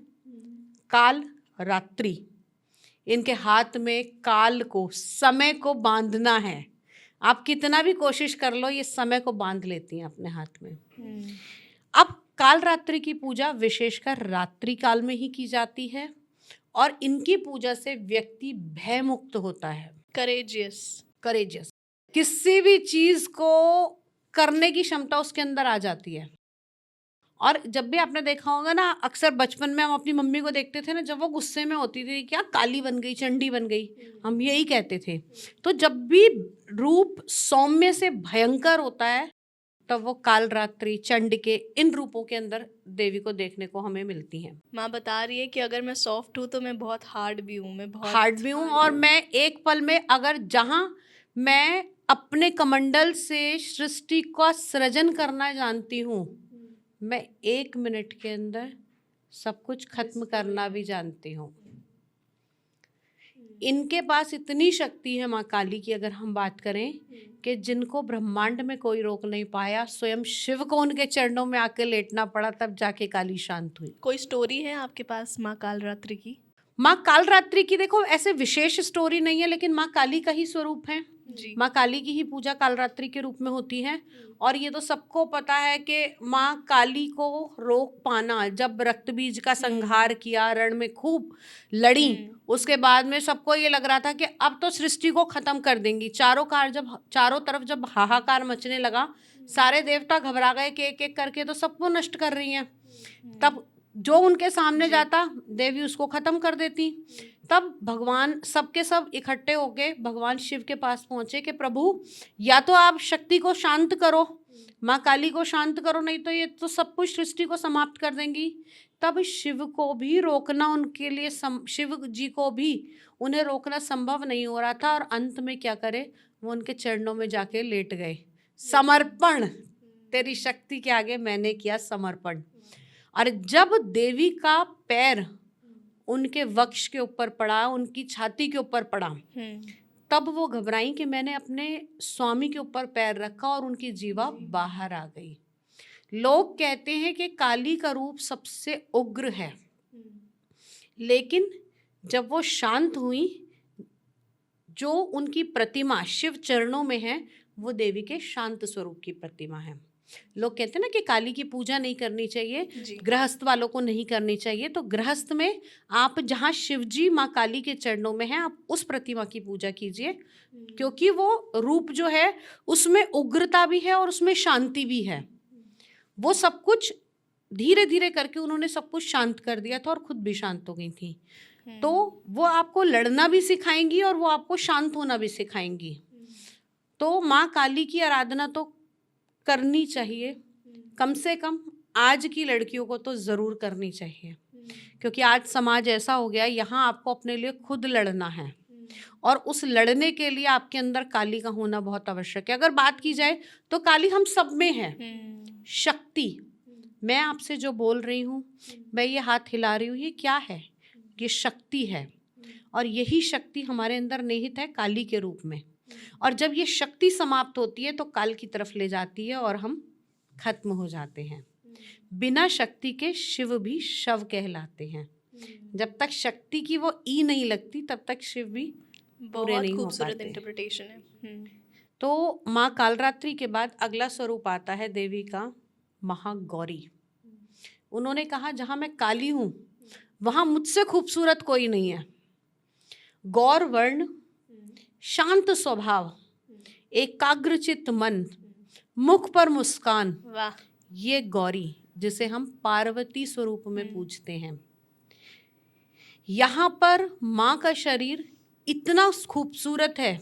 Speaker 2: काल रात्रि, इनके हाथ में काल को, समय को बांधना है। आप कितना भी कोशिश कर लो, ये समय को बांध लेती हैं अपने हाथ में। अब काल रात्रि की पूजा विशेषकर रात्रि काल में ही की जाती है और इनकी पूजा से व्यक्ति भय मुक्त होता है। करेजियस, किसी भी चीज को करने की क्षमता उसके अंदर आ जाती है। और जब भी आपने देखा होगा ना, अक्सर बचपन में हम अपनी मम्मी को देखते थे ना, जब वो गुस्से में होती थी, क्या काली बन गई, चंडी बन गई, हम यही कहते थे। तो जब भी रूप सौम्य से भयंकर होता है तब वो काल रात्रि, चंड के इन रूपों के अंदर देवी को देखने को हमें मिलती हैं।
Speaker 1: माँ बता रही है कि अगर मैं सॉफ्ट हूँ तो मैं बहुत हार्ड भी हूँ, मैं बहुत
Speaker 2: हार्ड भी हूँ। और मैं एक पल में, अगर जहाँ मैं अपने कमंडल से सृष्टि का सृजन करना जानती हूँ, मैं 1 मिनट के अंदर सब कुछ खत्म करना भी जानती हूँ। इनके पास इतनी शक्ति है माँ काली की, अगर हम बात करें कि जिनको ब्रह्मांड में कोई रोक नहीं पाया, स्वयं शिव को उनके चरणों में आके लेटना पड़ा, तब जाके काली शांत हुई।
Speaker 1: कोई स्टोरी है आपके पास माँ कालरात्रि की?
Speaker 2: माँ कालरात्रि की देखो ऐसे विशेष स्टोरी नहीं है, लेकिन माँ काली का ही स्वरूप है।
Speaker 1: जी।
Speaker 2: माँ काली की ही पूजा कालरात्रि के रूप में होती है। और ये तो सबको पता है कि माँ काली को रोक पाना, जब रक्त बीज का संहार किया, रण में खूब लड़ी, उसके बाद में सबको ये लग रहा था कि अब तो सृष्टि को खत्म कर देंगी। चारों तरफ जब हाहाकार मचने लगा, सारे देवता घबरा गए कि एक एक करके तो सबको नष्ट कर रही हैं। तब जो उनके सामने जाता देवी उसको खत्म कर देती। तब भगवान सबके सब इकट्ठे होके भगवान शिव के पास पहुंचे कि प्रभु, या तो आप शक्ति को शांत करो, माँ काली को शांत करो, नहीं तो ये तो सब कुछ सृष्टि को समाप्त कर देंगी। तब शिव को भी रोकना उनके लिए शिव जी को भी उन्हें रोकना संभव नहीं हो रहा था। और अंत में क्या करे, वो उनके चरणों में जाके लेट गए। समर्पण, तेरी शक्ति के आगे मैंने किया समर्पण। और जब देवी का पैर उनके वक्ष के ऊपर पड़ा, उनकी छाती के ऊपर पड़ा, तब वो घबराई कि मैंने अपने स्वामी के ऊपर पैर रखा, और उनकी जीवा बाहर आ गई। लोग कहते हैं कि काली का रूप सबसे उग्र है, लेकिन जब वो शांत हुई, जो उनकी प्रतिमा शिव चरणों में है, वो देवी के शांत स्वरूप की प्रतिमा है। लोग कहते हैं ना कि काली की पूजा नहीं करनी चाहिए, गृहस्थ वालों को नहीं करनी चाहिए। तो गृहस्थ में आप जहाँ शिवजी माँ काली के चरणों में हैं, आप उस प्रतिमा की पूजा कीजिए, क्योंकि वो रूप जो है उसमें उग्रता भी है और उसमें शांति भी है। वो सब कुछ धीरे धीरे करके उन्होंने सब कुछ शांत कर दिया था और खुद भी शांत हो गई थी। तो वो आपको लड़ना भी सिखाएंगी और वो आपको शांत होना भी सिखाएंगी। तो माँ काली की आराधना तो करनी चाहिए, कम से कम आज की लड़कियों को तो ज़रूर करनी चाहिए, क्योंकि आज समाज ऐसा हो गया, यहाँ आपको अपने लिए खुद लड़ना है, और उस लड़ने के लिए आपके अंदर काली का होना बहुत आवश्यक है। अगर बात की जाए तो काली हम सब में है। शक्ति, मैं आपसे जो बोल रही हूँ, मैं ये हाथ हिला रही हूँ, ये क्या है? ये शक्ति है, और यही शक्ति हमारे अंदर निहित है काली के रूप में। और जब ये शक्ति समाप्त होती है तो काल की तरफ ले जाती है और हम खत्म हो जाते हैं। बिना शक्ति के शिव भी शव कहलाते हैं। जब तक शक्ति की वो ई नहीं लगती, तब तक शिव भी पूरे नहीं हो पाते।
Speaker 1: बहुत खूबसूरत इंटरप्रिटेशन है।
Speaker 2: तो माँ कालरात्रि के बाद अगला स्वरूप आता है देवी का महागौरी। उन्होंने कहा, जहाँ मैं काली हूँ वहाँ मुझसे खूबसूरत कोई नहीं है। गौर वर्ण, शांत स्वभाव, एकाग्रचित मन, मुख पर मुस्कान,
Speaker 1: वाह,
Speaker 2: ये गौरी, जिसे हम पार्वती स्वरूप में पूजते हैं। यहाँ पर माँ का शरीर इतना खूबसूरत है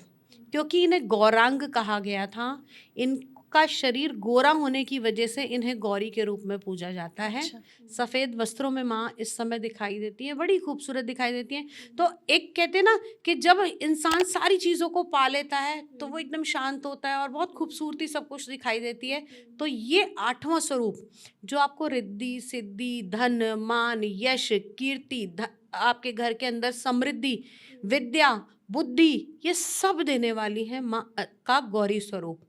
Speaker 2: क्योंकि इन्हें गौरांग कहा गया था। इनका शरीर गोरा होने की वजह से इन्हें गौरी के रूप में पूजा जाता है। सफ़ेद वस्त्रों में माँ इस समय दिखाई देती हैं, बड़ी खूबसूरत दिखाई देती हैं। तो एक कहते हैं ना कि जब इंसान सारी चीज़ों को पा लेता है तो वो एकदम शांत होता है और बहुत खूबसूरती सब कुछ दिखाई देती है। तो ये 8वां स्वरूप जो आपको रिद्धि, सिद्धि, धन, मान, यश, कीर्ति, आपके घर के अंदर समृद्धि, विद्या, बुद्धि, ये सब देने वाली है माँ का गौरी स्वरूप।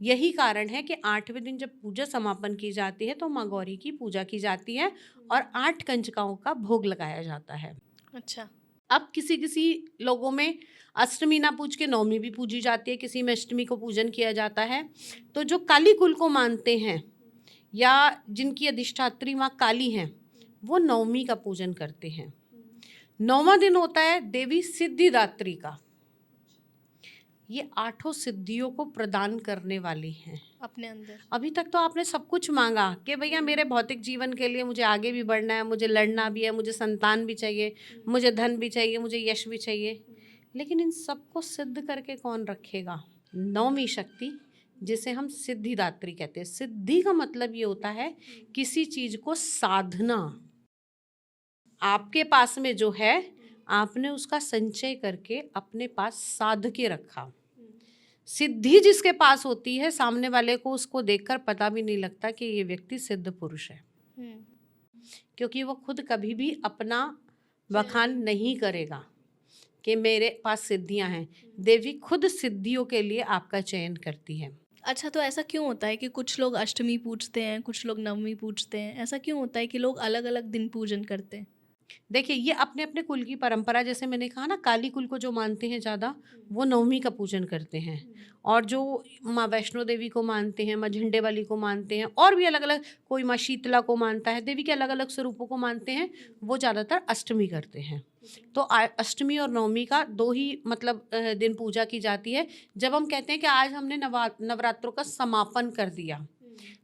Speaker 2: यही कारण है कि 8वें दिन जब पूजा समापन की जाती है तो माँ गौरी की पूजा की जाती है और 8 कंजकाओं का भोग लगाया जाता है।
Speaker 1: अच्छा,
Speaker 2: अब किसी किसी लोगों में अष्टमी ना पूज के नवमी भी पूजी जाती है, किसी में अष्टमी को पूजन किया जाता है। तो जो काली कुल को मानते हैं या जिनकी अधिष्ठात्री माँ काली हैं, वो नवमी का पूजन करते हैं। 9वां दिन होता है देवी सिद्धिदात्री का। ये 8 सिद्धियों को प्रदान करने वाली हैं
Speaker 1: अपने अंदर।
Speaker 2: अभी तक तो आपने सब कुछ मांगा कि भैया मेरे भौतिक जीवन के लिए मुझे आगे भी बढ़ना है, मुझे लड़ना भी है, मुझे संतान भी चाहिए, मुझे धन भी चाहिए, मुझे यश भी चाहिए, लेकिन इन सबको सिद्ध करके कौन रखेगा? 9वीं शक्ति, जिसे हम सिद्धिदात्री कहते हैं। सिद्धि का मतलब ये होता है किसी चीज को साधना। आपके पास में जो है आपने उसका संचय करके अपने पास साध के रखा। सिद्धि जिसके पास होती है, सामने वाले को उसको देखकर पता भी नहीं लगता कि ये व्यक्ति सिद्ध पुरुष है, क्योंकि वो खुद कभी भी अपना बखान नहीं करेगा। कि मेरे पास सिद्धियां हैं, देवी खुद सिद्धियों के लिए आपका चयन करती है।
Speaker 1: अच्छा, तो ऐसा क्यों होता है कि कुछ लोग अष्टमी पूजते हैं, कुछ लोग नवमी पूजते हैं? ऐसा क्यों होता है कि लोग अलग-अलग दिन पूजन करते हैं?
Speaker 2: देखिए, ये अपने अपने कुल की परंपरा, जैसे मैंने कहा ना, काली कुल को जो मानते हैं ज़्यादा, वो नवमी का पूजन करते हैं। और जो माँ वैष्णो देवी को मानते हैं, माँ झंडे वाली को मानते हैं, और भी अलग अलग, कोई माँ शीतला को मानता है, देवी के अलग अलग स्वरूपों को मानते हैं, वो ज़्यादातर अष्टमी करते हैं। तो अष्टमी और नवमी का दो ही मतलब दिन पूजा की जाती है। जब हम कहते हैं कि आज हमने नवरात्रों का समापन कर दिया,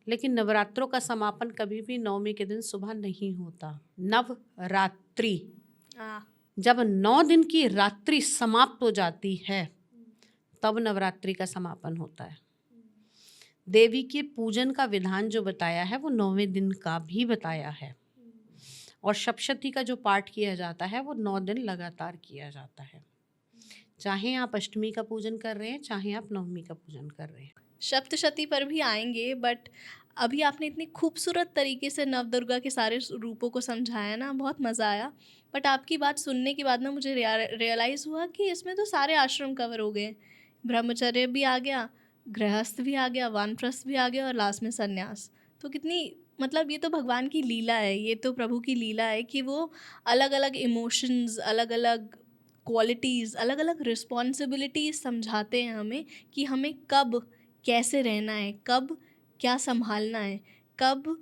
Speaker 2: लेकिन नवरात्रों का समापन कभी भी नवमी के दिन सुबह नहीं होता। नवरात्रि,
Speaker 1: हाँ।
Speaker 2: जब 9 दिन की रात्रि समाप्त हो जाती है, तब नवरात्रि का समापन होता है। देवी के पूजन का विधान जो बताया है, वो 9वें दिन का भी बताया है। और सप्तशती का जो पाठ किया जाता है, वो 9 दिन लगातार किया जाता है। चाहे आप अष्टमी का पूजन कर रहे हैं, चाहे आप नवमी का पूजन कर रहे हैं।
Speaker 1: सप्तशती पर भी आएंगे, बट अभी आपने इतनी खूबसूरत तरीके से नवदुर्गा के सारे रूपों को समझाया ना, बहुत मज़ा आया। बट आपकी बात सुनने के बाद ना मुझे रियलाइज़ हुआ कि इसमें तो सारे आश्रम कवर हो गए। ब्रह्मचर्य भी आ गया, गृहस्थ भी आ गया, वानप्रस्थ भी आ गया, और लास्ट में संन्यास। तो कितनी, मतलब ये तो भगवान की लीला है, ये तो प्रभु की लीला है कि वो अलग अलग इमोशंस, अलग अलग क्वालिटीज़, अलग अलग रिस्पॉन्सिबिलिटीज़ समझाते हैं हमें कि हमें कब कैसे रहना है, कब क्या संभालना है, कब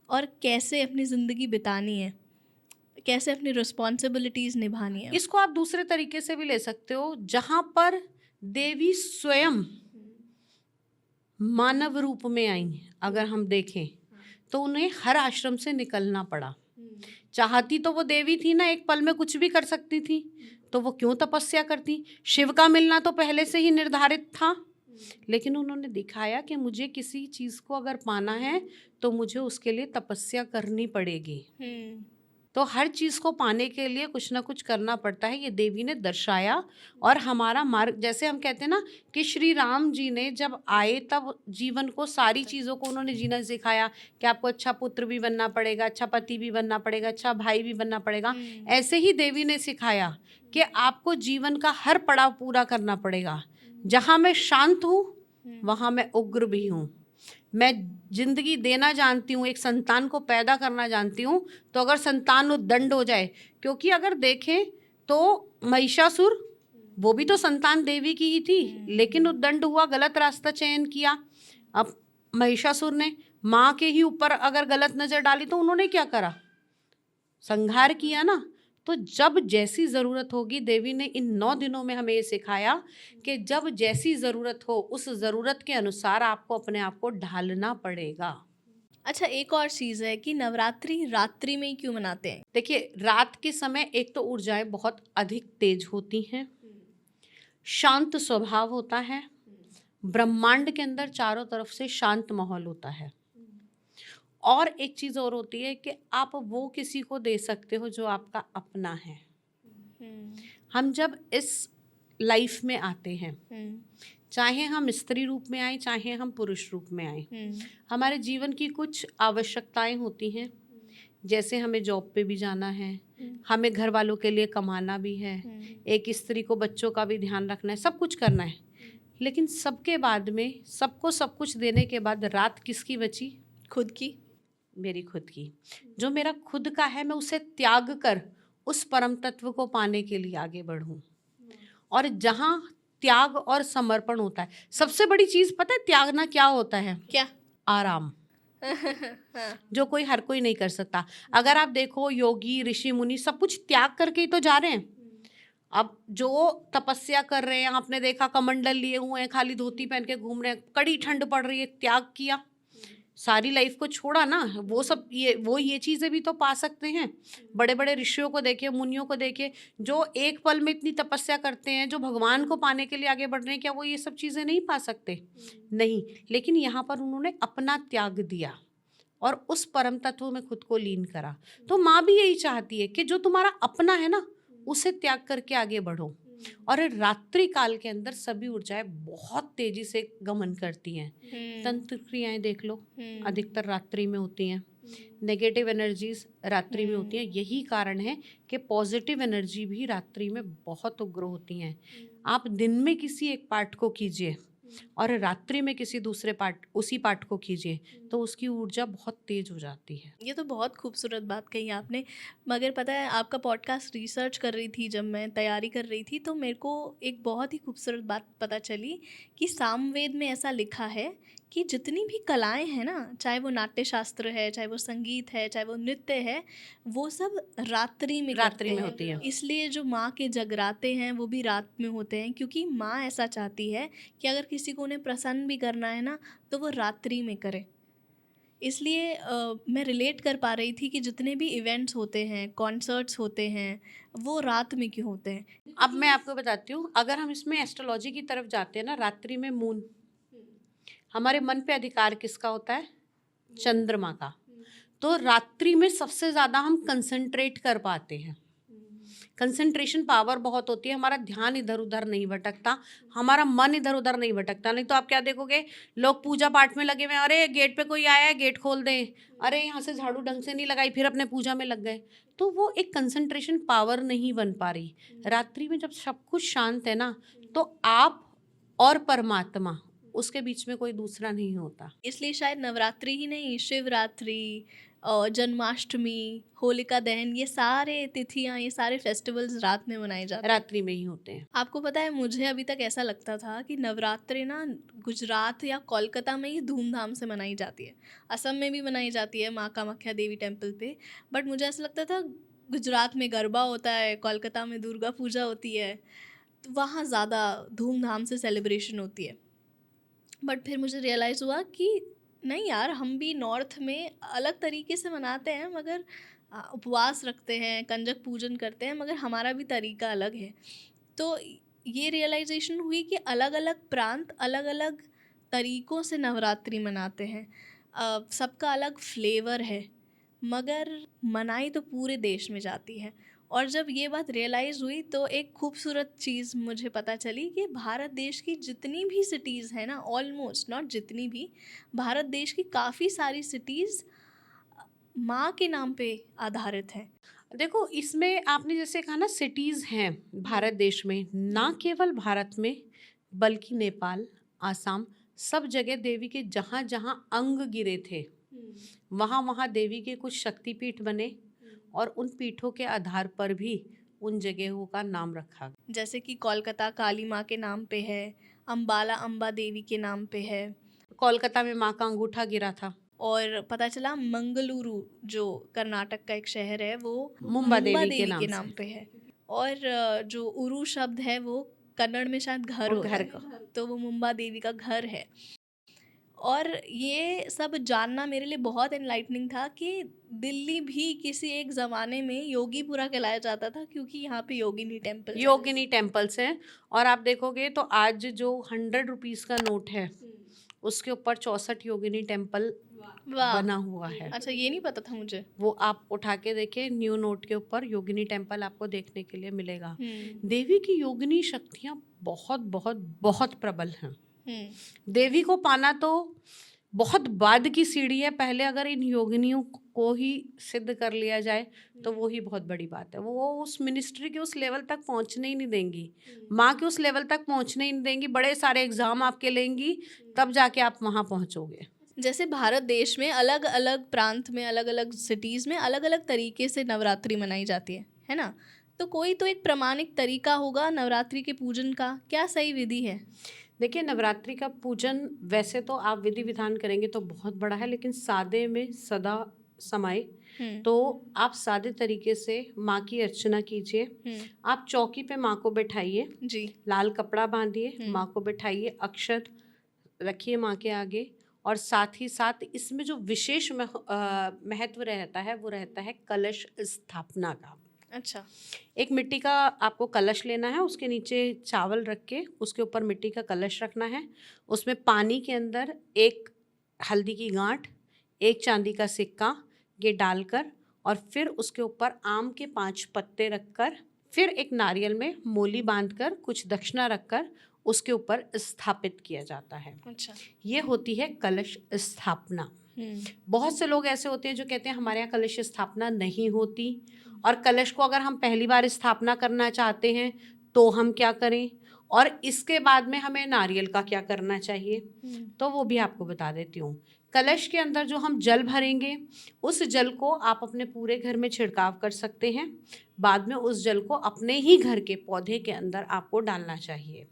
Speaker 1: और कैसे अपनी ज़िंदगी बितानी है, कैसे अपनी रिस्पॉन्सिबिलिटीज़ निभानी है।
Speaker 2: इसको आप दूसरे तरीके से भी ले सकते हो, जहां पर देवी स्वयं मानव रूप में आई, अगर हम देखें तो उन्हें हर आश्रम से निकलना पड़ा। चाहती तो वो देवी थी ना, एक पल में कुछ भी कर सकती थी, तो वो क्यों तपस्या करती? शिव का मिलना तो पहले से ही निर्धारित था, लेकिन उन्होंने दिखाया कि मुझे किसी चीज़ को अगर पाना है तो मुझे उसके लिए तपस्या करनी पड़ेगी। तो हर चीज़ को पाने के लिए कुछ ना कुछ करना पड़ता है, ये देवी ने दर्शाया। और हमारा मार्ग, जैसे हम कहते हैं ना कि श्री राम जी ने जब आए तब जीवन को, सारी चीज़ों को उन्होंने जीना सिखाया कि आपको अच्छा पुत्र भी बनना पड़ेगा, अच्छा पति भी बनना पड़ेगा, अच्छा भाई भी बनना पड़ेगा। ऐसे ही देवी ने सिखाया कि आपको जीवन का हर पड़ाव पूरा करना पड़ेगा। जहाँ मैं शांत हूँ, वहाँ मैं उग्र भी हूँ। मैं जिंदगी देना जानती हूँ, एक संतान को पैदा करना जानती हूँ, तो अगर संतान उद्दंड हो जाए, क्योंकि अगर देखें तो महिषासुर, वो भी तो संतान देवी की ही थी, लेकिन उद्दंड हुआ, गलत रास्ता चयन किया। अब महिषासुर ने माँ के ही ऊपर अगर गलत नज़र डाली, तो उन्होंने क्या करा? संहार किया ना। तो जब जैसी ज़रूरत होगी, देवी ने इन 9 दिनों में हमें ये सिखाया कि जब जैसी ज़रूरत हो, उस ज़रूरत के अनुसार आपको अपने आप को ढालना पड़ेगा।
Speaker 1: अच्छा, एक और चीज़ है कि नवरात्रि रात्रि में ही क्यों मनाते हैं?
Speaker 2: देखिए, रात के समय एक तो ऊर्जाएं बहुत अधिक तेज होती हैं, शांत स्वभाव होता है, ब्रह्मांड के अंदर चारों तरफ से शांत माहौल होता है। और एक चीज़ और होती है कि आप वो किसी को दे सकते हो जो आपका अपना है। हम जब इस लाइफ में आते हैं, चाहे हम स्त्री रूप में आए, चाहे हम पुरुष रूप में आए, हमारे जीवन की कुछ आवश्यकताएं होती हैं। जैसे हमें जॉब पे भी जाना है, हमें घर वालों के लिए कमाना भी है, एक स्त्री को बच्चों का भी ध्यान रखना है, सब कुछ करना है। लेकिन सबके बाद में, सबको सब कुछ देने के बाद, रात किसकी बची?
Speaker 1: खुद की।
Speaker 2: मेरी खुद की। जो मेरा खुद का है, मैं उसे त्याग कर उस परम तत्व को पाने के लिए आगे बढ़ूं। और जहाँ त्याग और समर्पण होता है, सबसे बड़ी चीज़ पता है त्यागना क्या होता है?
Speaker 1: क्या?
Speaker 2: आराम। जो कोई, हर कोई नहीं कर सकता। अगर आप देखो, योगी, ऋषि मुनि सब कुछ त्याग करके ही तो जा रहे हैं। अब जो तपस्या कर रहे हैं, आपने देखा कमंडल लिए हुए हैं, खाली धोती पहन के घूम रहे हैं, कड़ी ठंड पड़ रही है, त्याग किया, सारी लाइफ को छोड़ा ना। वो सब ये चीज़ें भी तो पा सकते हैं। बड़े बड़े ऋषियों को देखिए, मुनियों को देखिए, जो एक पल में इतनी तपस्या करते हैं, जो भगवान को पाने के लिए आगे बढ़ रहे हैं, क्या वो ये सब चीज़ें नहीं पा सकते? नहीं। लेकिन यहाँ पर उन्होंने अपना त्याग दिया और उस परम तत्व में खुद को लीन करा। तो माँ भी यही चाहती है कि जो तुम्हारा अपना है ना, उसे त्याग करके आगे बढ़ो। और रात्रि काल के अंदर सभी ऊर्जाएं बहुत तेजी से गमन करती हैं। तंत्र क्रियाएं देख लो, अधिकतर रात्रि में होती हैं। नेगेटिव एनर्जीज रात्रि में होती हैं। यही कारण है कि पॉजिटिव एनर्जी भी रात्रि में बहुत उग्र होती हैं। आप दिन में किसी एक पार्ट को कीजिए और रात्रि में किसी दूसरे पार्ट उसी पार्ट को कीजिए तो उसकी ऊर्जा बहुत तेज हो जाती है।
Speaker 1: ये तो बहुत खूबसूरत बात कही आपने। मगर पता है, आपका पॉडकास्ट रिसर्च कर रही थी, जब मैं तैयारी कर रही थी, तो मेरे को एक बहुत ही खूबसूरत बात पता चली कि सामवेद में ऐसा लिखा है कि जितनी भी कलाएं हैं ना, चाहे वो नाट्य शास्त्र है, चाहे वो संगीत है, चाहे वो नृत्य है, वो सब रात्रि में
Speaker 2: रात्रि
Speaker 1: करते
Speaker 2: में
Speaker 1: हैं।
Speaker 2: होती है।
Speaker 1: इसलिए जो माँ के जगराते हैं वो भी रात में होते हैं, क्योंकि माँ ऐसा चाहती है कि अगर किसी को उन्हें प्रसन्न भी करना है ना, तो वो रात्रि में करे। इसलिए मैं रिलेट कर पा रही थी कि जितने भी इवेंट्स होते हैं, कॉन्सर्ट्स होते हैं, वो रात में क्यों होते हैं।
Speaker 2: अब मैं आपको बताती हूँ, अगर हम इसमें एस्ट्रोलॉजी की तरफ जाते हैं ना, रात्रि में मून, हमारे मन पे अधिकार किसका होता है? चंद्रमा का। तो रात्रि में सबसे ज़्यादा हम कंसंट्रेट कर पाते हैं, कंसंट्रेशन पावर बहुत होती है, हमारा ध्यान इधर उधर नहीं भटकता, हमारा मन इधर उधर नहीं भटकता। नहीं तो आप क्या देखोगे, लोग पूजा पाठ में लगे हुए हैं, अरे गेट पे कोई आया है गेट खोल दें, अरे यहाँ से झाड़ू ढंग से नहीं लगाई, फिर अपने पूजा में लग गए। तो वो एक कंसंट्रेशन पावर नहीं बन पा रही। रात्रि में जब सब कुछ शांत है ना, तो आप और परमात्मा, उसके बीच में कोई दूसरा नहीं होता।
Speaker 1: इसलिए शायद नवरात्रि ही नहीं, शिवरात्रि और जन्माष्टमी, होलिका दहन, ये सारे तिथियाँ, ये सारे फेस्टिवल्स रात में मनाए जाते हैं।
Speaker 2: रात्रि में ही होते हैं।
Speaker 1: आपको पता है, मुझे अभी तक ऐसा लगता था कि नवरात्रि ना गुजरात या कोलकाता में ही धूमधाम से मनाई जाती है। असम में भी मनाई जाती है माँ कामाख्या देवी टेम्पल पे, बट मुझे ऐसा लगता था गुजरात में गरबा होता है, कोलकाता में दुर्गा पूजा होती है, तो वहाँ ज़्यादा धूमधाम से सेलिब्रेशन होती है। बट फिर मुझे रियलाइज़ हुआ कि नहीं यार, हम भी नॉर्थ में अलग तरीके से मनाते हैं, मगर उपवास रखते हैं, कंजक पूजन करते हैं, मगर हमारा भी तरीका अलग है। तो ये रियलाइजेशन हुई कि अलग अलग प्रांत अलग अलग तरीक़ों से नवरात्रि मनाते हैं। सबका अलग फ्लेवर है, मगर मनाई तो पूरे देश में जाती है। और जब ये बात रियलाइज़ हुई तो एक खूबसूरत चीज़ मुझे पता चली कि भारत देश की जितनी भी सिटीज़ हैं ना, ऑलमोस्ट, नॉट जितनी भी, भारत देश की काफ़ी सारी सिटीज़ माँ के नाम पे आधारित हैं।
Speaker 2: देखो, इसमें आपने जैसे कहा ना, सिटीज़ हैं भारत देश में, ना केवल भारत में बल्कि नेपाल, आसाम, सब जगह देवी के जहाँ जहाँ अंग गिरे थे वहाँ वहाँ देवी के कुछ शक्तिपीठ बने और उन पीठों के आधार पर भी उन जगहों का नाम रखा गया।
Speaker 1: जैसे कि कोलकाता काली माँ के नाम पे है, अम्बाला अम्बा देवी के नाम पे है,
Speaker 2: कोलकाता में माँ का अंगूठा गिरा था।
Speaker 1: और पता चला मंगलुरु, जो कर्नाटक का एक शहर है, वो
Speaker 2: मुंबा देवी के
Speaker 1: के
Speaker 2: नाम
Speaker 1: नाम पे है। और जो उरु शब्द है वो कन्नड़ में शायद घर
Speaker 2: और
Speaker 1: होता
Speaker 2: घर
Speaker 1: है, तो वो मुंबा देवी का घर है। और ये सब जानना मेरे लिए बहुत एनलाइटनिंग था कि दिल्ली भी किसी एक ज़माने में योगीपुरा कहलाया जाता था, क्योंकि यहाँ पे योगिनी टेम्पल
Speaker 2: योगिनी टेम्पल्स हैं। और आप देखोगे तो आज जो 100 रुपीज़ का नोट है उसके ऊपर 64 योगिनी टेम्पल
Speaker 1: वाह,
Speaker 2: बना हुआ है।
Speaker 1: अच्छा, ये नहीं पता था मुझे।
Speaker 2: वो आप उठा के देखिए, न्यू नोट के ऊपर योगिनी टेम्पल आपको देखने के लिए मिलेगा। देवी की योगिनी शक्तियाँ बहुत बहुत बहुत प्रबल हैं। देवी को पाना तो बहुत बाद की सीढ़ी है, पहले अगर इन योगिनियों को ही सिद्ध कर लिया जाए तो वो ही बहुत बड़ी बात है। वो उस मिनिस्ट्री के उस लेवल तक पहुंचने ही नहीं देंगी, माँ के उस लेवल तक पहुंचने ही नहीं देंगी, बड़े सारे एग्जाम आपके लेंगी, तब जाके आप वहाँ पहुँचोगे।
Speaker 1: जैसे भारत देश में अलग अलग प्रांत में, अलग अलग सिटीज़ में अलग अलग तरीके से नवरात्रि मनाई जाती है ना? तो कोई तो एक प्रमाणिक तरीका होगा नवरात्रि के पूजन का, क्या सही विधि है?
Speaker 2: देखिए, नवरात्रि का पूजन वैसे तो आप विधि विधान करेंगे तो बहुत बड़ा है, लेकिन सादे में सदा समाये, तो आप सादे तरीके से माँ की अर्चना कीजिए। आप चौकी पे माँ को बैठाइए
Speaker 1: जी,
Speaker 2: लाल कपड़ा बांधिए, माँ को बैठाइए, अक्षत रखिए माँ के आगे, और साथ ही साथ इसमें जो विशेष महत्व रहता है वो रहता है कलश स्थापना का।
Speaker 1: अच्छा,
Speaker 2: एक मिट्टी का आपको कलश लेना है, उसके नीचे चावल रख के उसके ऊपर मिट्टी का कलश रखना है, उसमें पानी के अंदर एक हल्दी की गांठ, एक चांदी का सिक्का ये डालकर, और फिर उसके ऊपर आम के 5 पत्ते रखकर, फिर एक नारियल में मोली बांधकर कुछ दक्षिणा रखकर उसके ऊपर स्थापित किया जाता है।
Speaker 1: अच्छा,
Speaker 2: ये होती है कलश स्थापना। बहुत से लोग ऐसे होते हैं जो कहते हैं हमारे यहाँ कलश स्थापना नहीं होती, और कलश को अगर हम पहली बार स्थापना करना चाहते हैं तो हम क्या करें, और इसके बाद में हमें नारियल का क्या करना चाहिए, तो वो भी आपको बता देती हूँ। कलश के अंदर जो हम जल भरेंगे, उस जल को आप अपने पूरे घर में छिड़काव कर सकते हैं। बाद में उस जल को अपने ही घर के पौधे के अंदर आपको डालना चाहिए।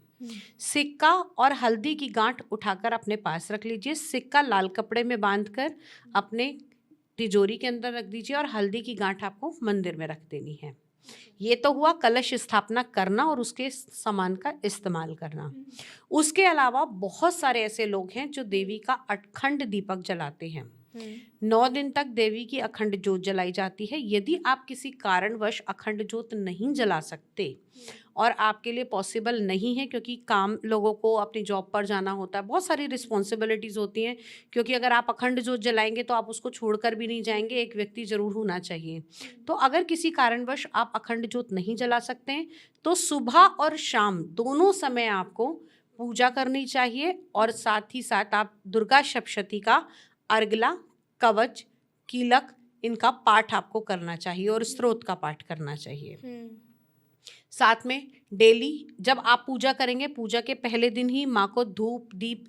Speaker 2: सिक्का और हल्दी की गांठ उठाकर अपने पास रख लीजिए। सिक्का लाल कपड़े में बांधकर अपने तिजोरी के अंदर रख दीजिए, और हल्दी की गांठ आपको मंदिर में रख देनी है। ये तो हुआ कलश स्थापना करना और उसके सामान का इस्तेमाल करना। उसके अलावा बहुत सारे ऐसे लोग हैं जो देवी का अखंड दीपक जलाते हैं। 9 दिन तक देवी की अखंड ज्योत जलाई जाती है। यदि आप किसी कारणवश अखंड ज्योत नहीं जला सकते और आपके लिए पॉसिबल नहीं है, क्योंकि काम लोगों को अपनी जॉब पर जाना होता है, बहुत सारी रिस्पॉन्सिबिलिटीज़ होती हैं, क्योंकि अगर आप अखंड ज्योत जलाएंगे तो आप उसको छोड़कर भी नहीं जाएंगे, एक व्यक्ति ज़रूर होना चाहिए। तो अगर किसी कारणवश आप अखंड ज्योत नहीं जला सकते हैं तो सुबह और शाम दोनों समय आपको पूजा करनी चाहिए, और साथ ही साथ आप दुर्गा सप्तशती का अर्गला, कवच, कीलक, इनका पाठ आपको करना चाहिए और स्तोत्र का पाठ करना चाहिए। साथ में डेली जब आप पूजा करेंगे, पूजा के पहले दिन ही माँ को धूप, दीप,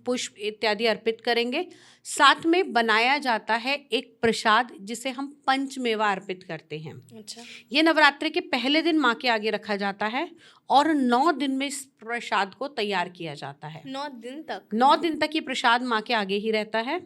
Speaker 2: पुष्प इत्यादि अर्पित करेंगे। साथ में बनाया जाता है एक प्रसाद जिसे हम पंचमेवा अर्पित करते हैं।
Speaker 1: अच्छा।
Speaker 2: ये नवरात्रि के पहले दिन माँ के आगे रखा जाता है और 9 दिन में इस प्रसाद को तैयार किया जाता है।
Speaker 1: 9 दिन तक?
Speaker 2: 9 दिन तक ये प्रसाद माँ के आगे ही रहता है।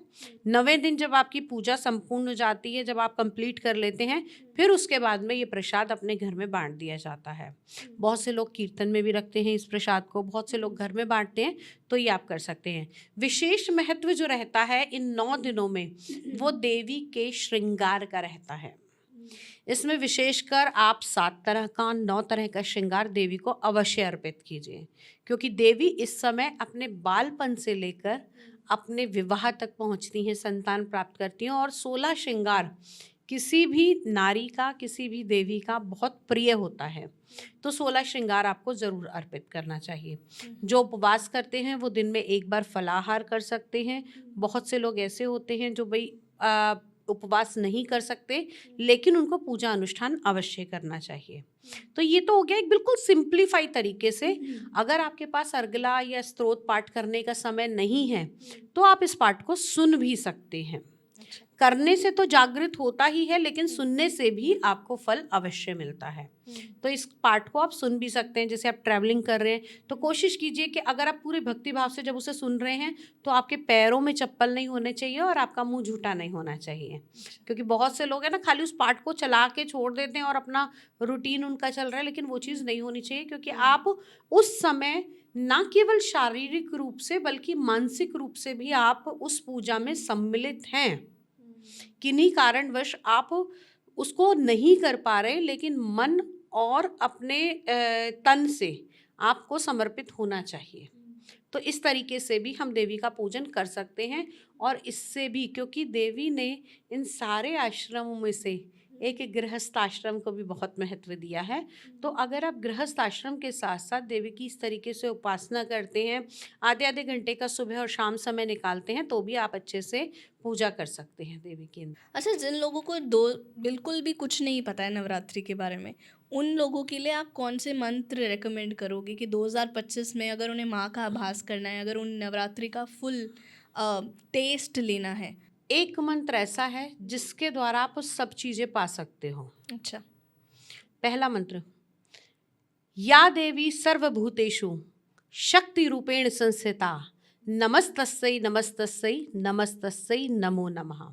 Speaker 2: 9वें दिन जब आपकी पूजा संपूर्ण हो जाती है, जब आप कंप्लीट कर लेते हैं, फिर उसके बाद में ये प्रसाद अपने घर में बांट दिया जाता है। बहुत से लोग कीर्तन में भी रखते हैं इस प्रसाद को, बहुत से लोग घर में बांटते हैं, तो ये आप कर सकते हैं। विशेष महत्व जो रहता है इन 9 दिनों में, वो देवी के श्रृंगार का रहता है। इसमें विशेषकर आप 7 तरह का, 9 तरह का श्रृंगार देवी को अवश्य अर्पित कीजिए, क्योंकि देवी इस समय अपने बालपन से लेकर अपने विवाह तक पहुंचती हैं, संतान प्राप्त करती हैं, और 16 श्रृंगार किसी भी नारी का, किसी भी देवी का बहुत प्रिय होता है। तो 16 श्रृंगार आपको ज़रूर अर्पित करना चाहिए। जो उपवास करते हैं वो दिन में एक बार फलाहार कर सकते हैं। बहुत से लोग ऐसे होते हैं जो उपवास नहीं कर सकते, लेकिन उनको पूजा अनुष्ठान अवश्य करना चाहिए। तो ये तो हो गया एक बिल्कुल सिंप्लीफाई तरीके से। अगर आपके पास अर्गला या स्तोत्र पाठ करने का समय नहीं है तो आप इस पाठ को सुन भी सकते हैं। करने से तो जागृत होता ही है, लेकिन सुनने से भी आपको फल अवश्य मिलता है। तो इस पाठ को आप सुन भी सकते हैं। जैसे आप ट्रैवलिंग कर रहे हैं तो कोशिश कीजिए कि अगर आप पूरे भक्ति भाव से जब उसे सुन रहे हैं तो आपके पैरों में चप्पल नहीं होने चाहिए और आपका मुंह झूठा नहीं होना चाहिए, क्योंकि बहुत से लोग हैं ना खाली उस पाठ को चला के छोड़ देते हैं और अपना रूटीन उनका चल रहा है, लेकिन वो चीज़ नहीं होनी चाहिए, क्योंकि आप उस समय ना केवल शारीरिक रूप से बल्कि मानसिक रूप से भी आप उस पूजा में सम्मिलित हैं। किन्हीं कारणवश आप उसको नहीं कर पा रहे, लेकिन मन और अपने तन से आपको समर्पित होना चाहिए। तो इस तरीके से भी हम देवी का पूजन कर सकते हैं। और इससे भी, क्योंकि देवी ने इन सारे आश्रमों में से एक गृहस्थ आश्रम को भी बहुत महत्व दिया है। तो अगर आप गृहस्थ आश्रम के साथ साथ देवी की इस तरीके से उपासना करते हैं, आधे आधे घंटे का सुबह और शाम समय निकालते हैं, तो भी आप अच्छे से पूजा कर सकते हैं देवी की।
Speaker 1: अच्छा, जिन लोगों को बिल्कुल भी कुछ नहीं पता है नवरात्रि के बारे में, उन लोगों के लिए आप कौन से मंत्र रेकमेंड करोगे कि 2025 में अगर उन्हें माँ का आभास करना है, अगर उन नवरात्रि का फुल टेस्ट लेना है?
Speaker 2: एक मंत्र ऐसा है जिसके द्वारा आप सब चीज़ें पा सकते हो।
Speaker 1: अच्छा।
Speaker 2: पहला मंत्र, या देवी सर्वभूतेषु शक्ति रूपेण संस्थिता नमस्तस्यै नमस्तस्यै नमस्तस्यै नमो नमः।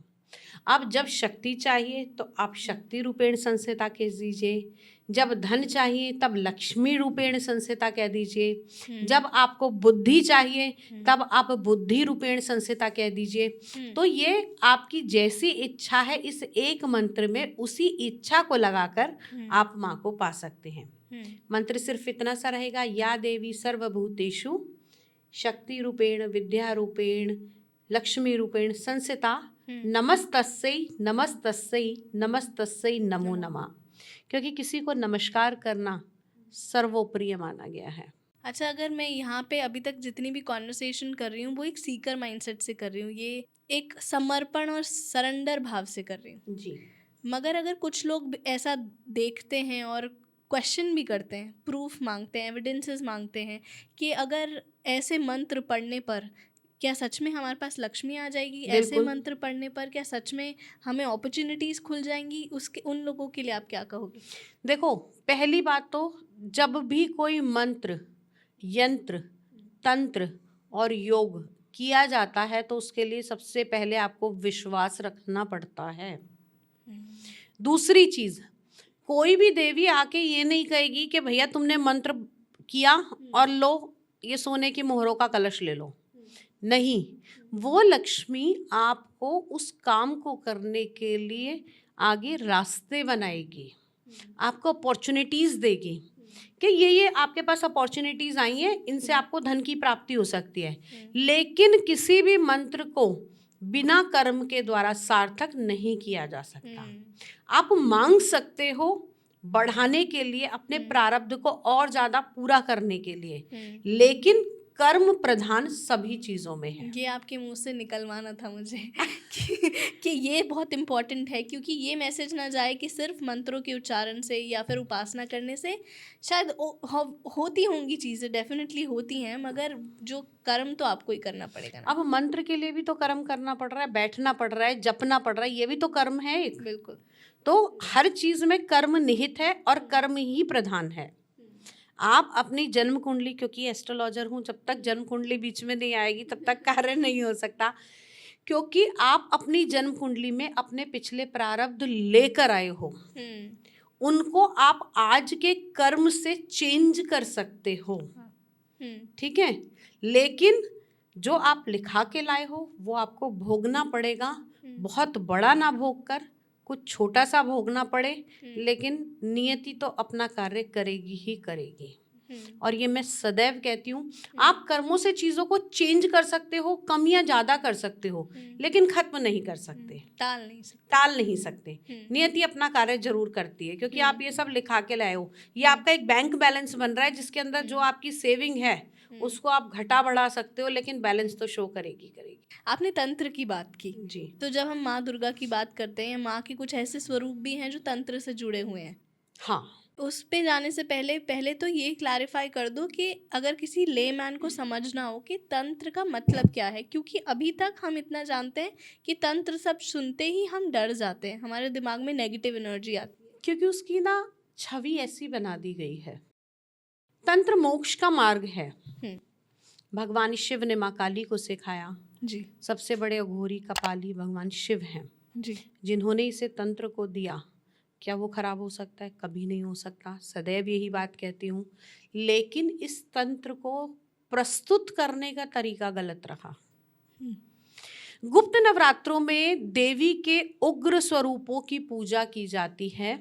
Speaker 2: अब जब शक्ति चाहिए तो आप शक्ति रूपेण संस्थिता कह दीजिए, जब धन चाहिए तब लक्ष्मी रूपेण संस्थिता कह दीजिए, जब आपको बुद्धि चाहिए तब आप बुद्धि रूपेण संस्थिता कह दीजिए। तो ये आपकी जैसी इच्छा है, इस एक मंत्र में उसी इच्छा को लगाकर आप माँ को पा सकते हैं। मंत्र सिर्फ इतना सा रहेगा, या देवी सर्वभूतेषु शक्ति रूपेण विद्या रूपेण लक्ष्मी रूपेण संस्थिता नमस्तस्यै नमस्तस्यै नमस्तस्यै नमो नमः। क्योंकि किसी को नमस्कार करना सर्वोप्रिय माना गया है।
Speaker 1: अच्छा, अगर मैं यहाँ पे अभी तक जितनी भी कॉन्वर्सेशन कर रही हूँ वो एक सीकर माइंडसेट से कर रही हूँ, ये एक समर्पण और सरेंडर भाव से कर रही हूँ।
Speaker 2: जी
Speaker 1: मगर अगर कुछ लोग ऐसा देखते हैं और क्वेश्चन भी करते हैं, प्रूफ मांगते हैं, एविडेंसेस मांगते हैं कि अगर ऐसे मंत्र पढ़ने पर क्या सच में हमारे पास लक्ष्मी आ जाएगी, ऐसे
Speaker 2: बिल्कुल।
Speaker 1: मंत्र पढ़ने पर क्या सच में हमें अपॉर्चुनिटीज़ खुल जाएंगी, उसके उन लोगों के लिए आप क्या कहोगे?
Speaker 2: देखो, पहली बात तो जब भी कोई मंत्र, यंत्र, तंत्र और योग किया जाता है तो उसके लिए सबसे पहले आपको विश्वास रखना पड़ता है। दूसरी चीज, कोई भी देवी आके ये नहीं कहेगी कि भैया तुमने मंत्र किया और लो ये सोने की मोहरों का कलश ले लो। नहीं, वो लक्ष्मी आपको उस काम को करने के लिए आगे रास्ते बनाएगी, आपको अपॉर्चुनिटीज देगी कि ये आपके पास अपॉर्चुनिटीज आई हैं, इनसे आपको धन की प्राप्ति हो सकती है। लेकिन किसी भी मंत्र को बिना कर्म के द्वारा सार्थक नहीं किया जा सकता। आप मांग सकते हो बढ़ाने के लिए, अपने प्रारब्ध को और ज्यादा पूरा करने के लिए, लेकिन कर्म प्रधान सभी चीजों में है।
Speaker 1: ये आपके मुंह से निकलवाना था मुझे कि ये बहुत इम्पोर्टेंट है, क्योंकि ये मैसेज ना जाए कि सिर्फ मंत्रों के उच्चारण से या फिर उपासना करने से शायद होती होंगी चीज़ें, डेफिनेटली होती हैं, मगर जो कर्म तो आपको ही करना पड़ेगा ना।
Speaker 2: अब मंत्र के लिए भी तो कर्म करना पड़ रहा है, बैठना पड़ रहा है, जपना पड़ रहा है, ये भी तो कर्म है एक।
Speaker 1: बिल्कुल।
Speaker 2: तो हर चीज में कर्म निहित है और कर्म ही प्रधान है। आप अपनी जन्म कुंडली, क्योंकि एस्ट्रोलॉजर हूं, जब तक जन्म कुंडली बीच में नहीं आएगी तब तक कार्य नहीं हो सकता, क्योंकि आप अपनी जन्म कुंडली में अपने पिछले प्रारब्ध लेकर आए हो, उनको आप आज के कर्म से चेंज कर सकते हो, ठीक है। लेकिन जो आप लिखा के लाए हो वो आपको भोगना पड़ेगा, बहुत बड़ा ना भोग कर कुछ छोटा सा भोगना पड़े, लेकिन नियति तो अपना कार्य करेगी ही करेगी। और ये मैं सदैव कहती हूँ, आप कर्मों से चीजों को चेंज कर सकते हो, कम या ज्यादा कर सकते हो, लेकिन खत्म नहीं कर सकते, टाल नहीं सकते। नियति अपना कार्य जरूर करती है, क्योंकि आप ये सब लिखा के लाए हो, ये आपका एक बैंक बैलेंस बन रहा है जिसके अंदर जो आपकी सेविंग है उसको आप घटा बढ़ा सकते हो, लेकिन बैलेंस तो शो करेगी।
Speaker 1: आपने तंत्र की बात की
Speaker 2: जी,
Speaker 1: तो जब हम माँ दुर्गा की बात करते हैं, माँ के कुछ ऐसे स्वरूप भी हैं जो तंत्र से जुड़े हुए हैं।
Speaker 2: हाँ,
Speaker 1: उस पे जाने से पहले तो ये क्लैरिफाई कर दो कि अगर किसी लेमैन को समझना हो कि तंत्र का मतलब क्या है, क्योंकि अभी तक हम इतना जानते हैं कि तंत्र सब सुनते ही हम डर जाते हैं, हमारे दिमाग में नेगेटिव एनर्जी आती है,
Speaker 2: क्योंकि उसकी ना छवि ऐसी बना दी गई है। तंत्र मोक्ष का मार्ग है। भगवान शिव ने माँ काली को सिखाया।
Speaker 1: जी,
Speaker 2: सबसे बड़े अघोरी कपाली भगवान शिव हैं
Speaker 1: जी,
Speaker 2: जिन्होंने इसे तंत्र को दिया। क्या वो खराब हो सकता है? कभी नहीं हो सकता, सदैव यही बात कहती हूँ। लेकिन इस तंत्र को प्रस्तुत करने का तरीका गलत रहा। गुप्त नवरात्रों में देवी के उग्र स्वरूपों की पूजा की जाती है।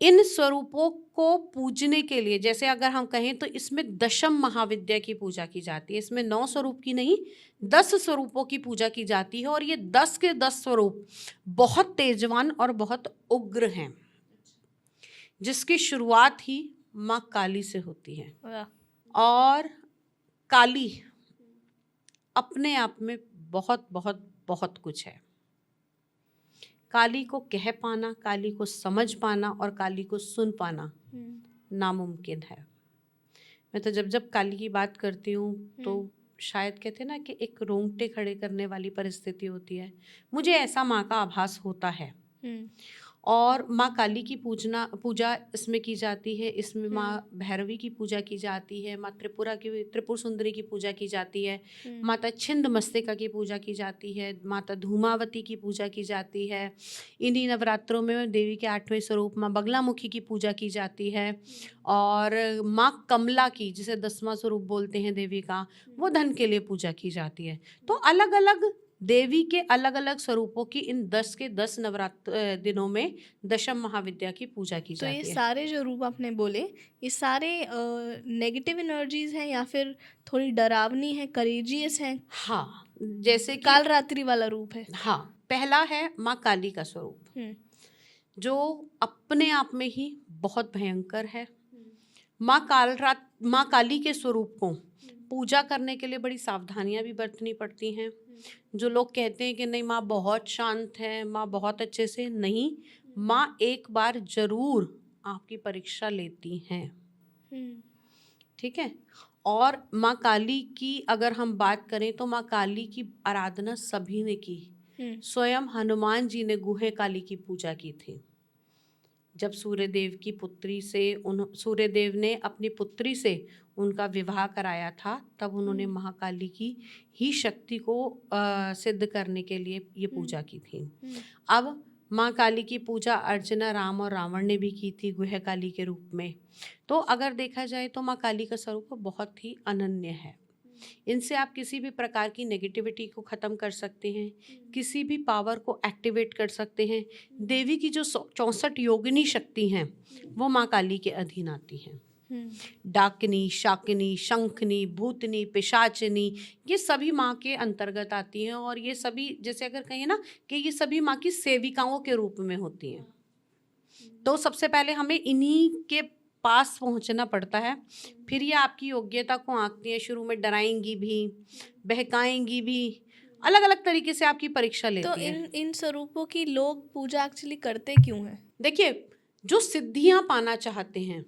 Speaker 2: इन स्वरूपों को पूजने के लिए, जैसे अगर हम कहें तो इसमें दशम महाविद्या की पूजा की जाती है। इसमें 9 स्वरूप की नहीं, 10 स्वरूपों की पूजा की जाती है, और ये 10 के 10 स्वरूप बहुत तेजवान और बहुत उग्र हैं, जिसकी शुरुआत ही माँ काली से होती है। और काली अपने आप में बहुत बहुत बहुत कुछ है। काली को कह पाना, काली को समझ पाना और काली को सुन पाना नामुमकिन है। मैं तो जब काली की बात करती हूँ तो शायद कहते हैं ना कि एक रोंगटे खड़े करने वाली परिस्थिति होती है। मुझे ऐसा माँ का आभास होता है। और माँ काली की पूजा इसमें की जाती है। इसमें माँ भैरवी की पूजा की जाती है, माँ त्रिपुर सुंदरी की पूजा की जाती है, माता छिंद मस्तिका की पूजा की जाती है, माता धूमावती की पूजा की जाती है। इन्हीं नवरात्रों में देवी के 8वें स्वरूप माँ बगलामुखी की पूजा की जाती है, और माँ कमला की, जिसे 10वां स्वरूप बोलते हैं देवी का, वो धन के लिए पूजा की जाती है। तो अलग अलग देवी के अलग अलग स्वरूपों की इन 10 के 10 नवरात्र दिनों में दशम महाविद्या की पूजा की जाती है।
Speaker 1: तो ये सारे जो रूप आपने बोले, ये सारे नेगेटिव एनर्जीज हैं या फिर थोड़ी डरावनी है, करेजियस है?
Speaker 2: हाँ, जैसे कि
Speaker 1: कालरात्रि वाला रूप है।
Speaker 2: हाँ, पहला है माँ काली का स्वरूप, जो अपने आप में ही बहुत भयंकर है। माँ काली के स्वरूप को पूजा करने के लिए बड़ी सावधानियां भी बरतनी पड़ती हैं। जो लोग कहते हैं कि नहीं माँ बहुत शांत है, माँ बहुत अच्छे से, नहीं, माँ एक बार जरूर आपकी परीक्षा लेती हैं। ठीक है। और माँ काली की अगर हम बात करें तो माँ काली की आराधना सभी ने की। स्वयं हनुमान जी ने गुहे काली की पूजा की थी। जब सूर्यदेव की पुत्री से सूर्यदेव ने अपनी पुत्री से उनका विवाह कराया था, तब उन्होंने महाकाली की ही शक्ति को सिद्ध करने के लिए ये पूजा की थी। अब माँ काली की पूजा अर्चना राम और रावण ने भी की थी गुह काली के रूप में। तो अगर देखा जाए तो माँ काली का स्वरूप बहुत ही अनन्य है। इनसे आप किसी भी प्रकार की नेगेटिविटी को ख़त्म कर सकते हैं, किसी भी पावर को एक्टिवेट कर सकते हैं। देवी की जो 64 योगिनी शक्ति हैं वो माँ काली के अधीन आती हैं। डाकिनी, शाकिनी, शंखनी, भूतनी, पिशाचिनी, ये सभी माँ के अंतर्गत आती हैं। और ये सभी, जैसे अगर कहें ना कि ये सभी माँ की सेविकाओं के रूप में होती हैं। तो सबसे पहले हमें इन्हीं के पास पहुंचना पड़ता है, फिर ये आपकी योग्यता को आंकती है। शुरू में डराएंगी भी, बहकाएंगी भी, अलग अलग तरीके से आपकी परीक्षा लेती है।
Speaker 1: तो इन स्वरूपों की लोग पूजा एक्चुअली करते क्यों हैं?
Speaker 2: देखिए, जो सिद्धियां पाना चाहते हैं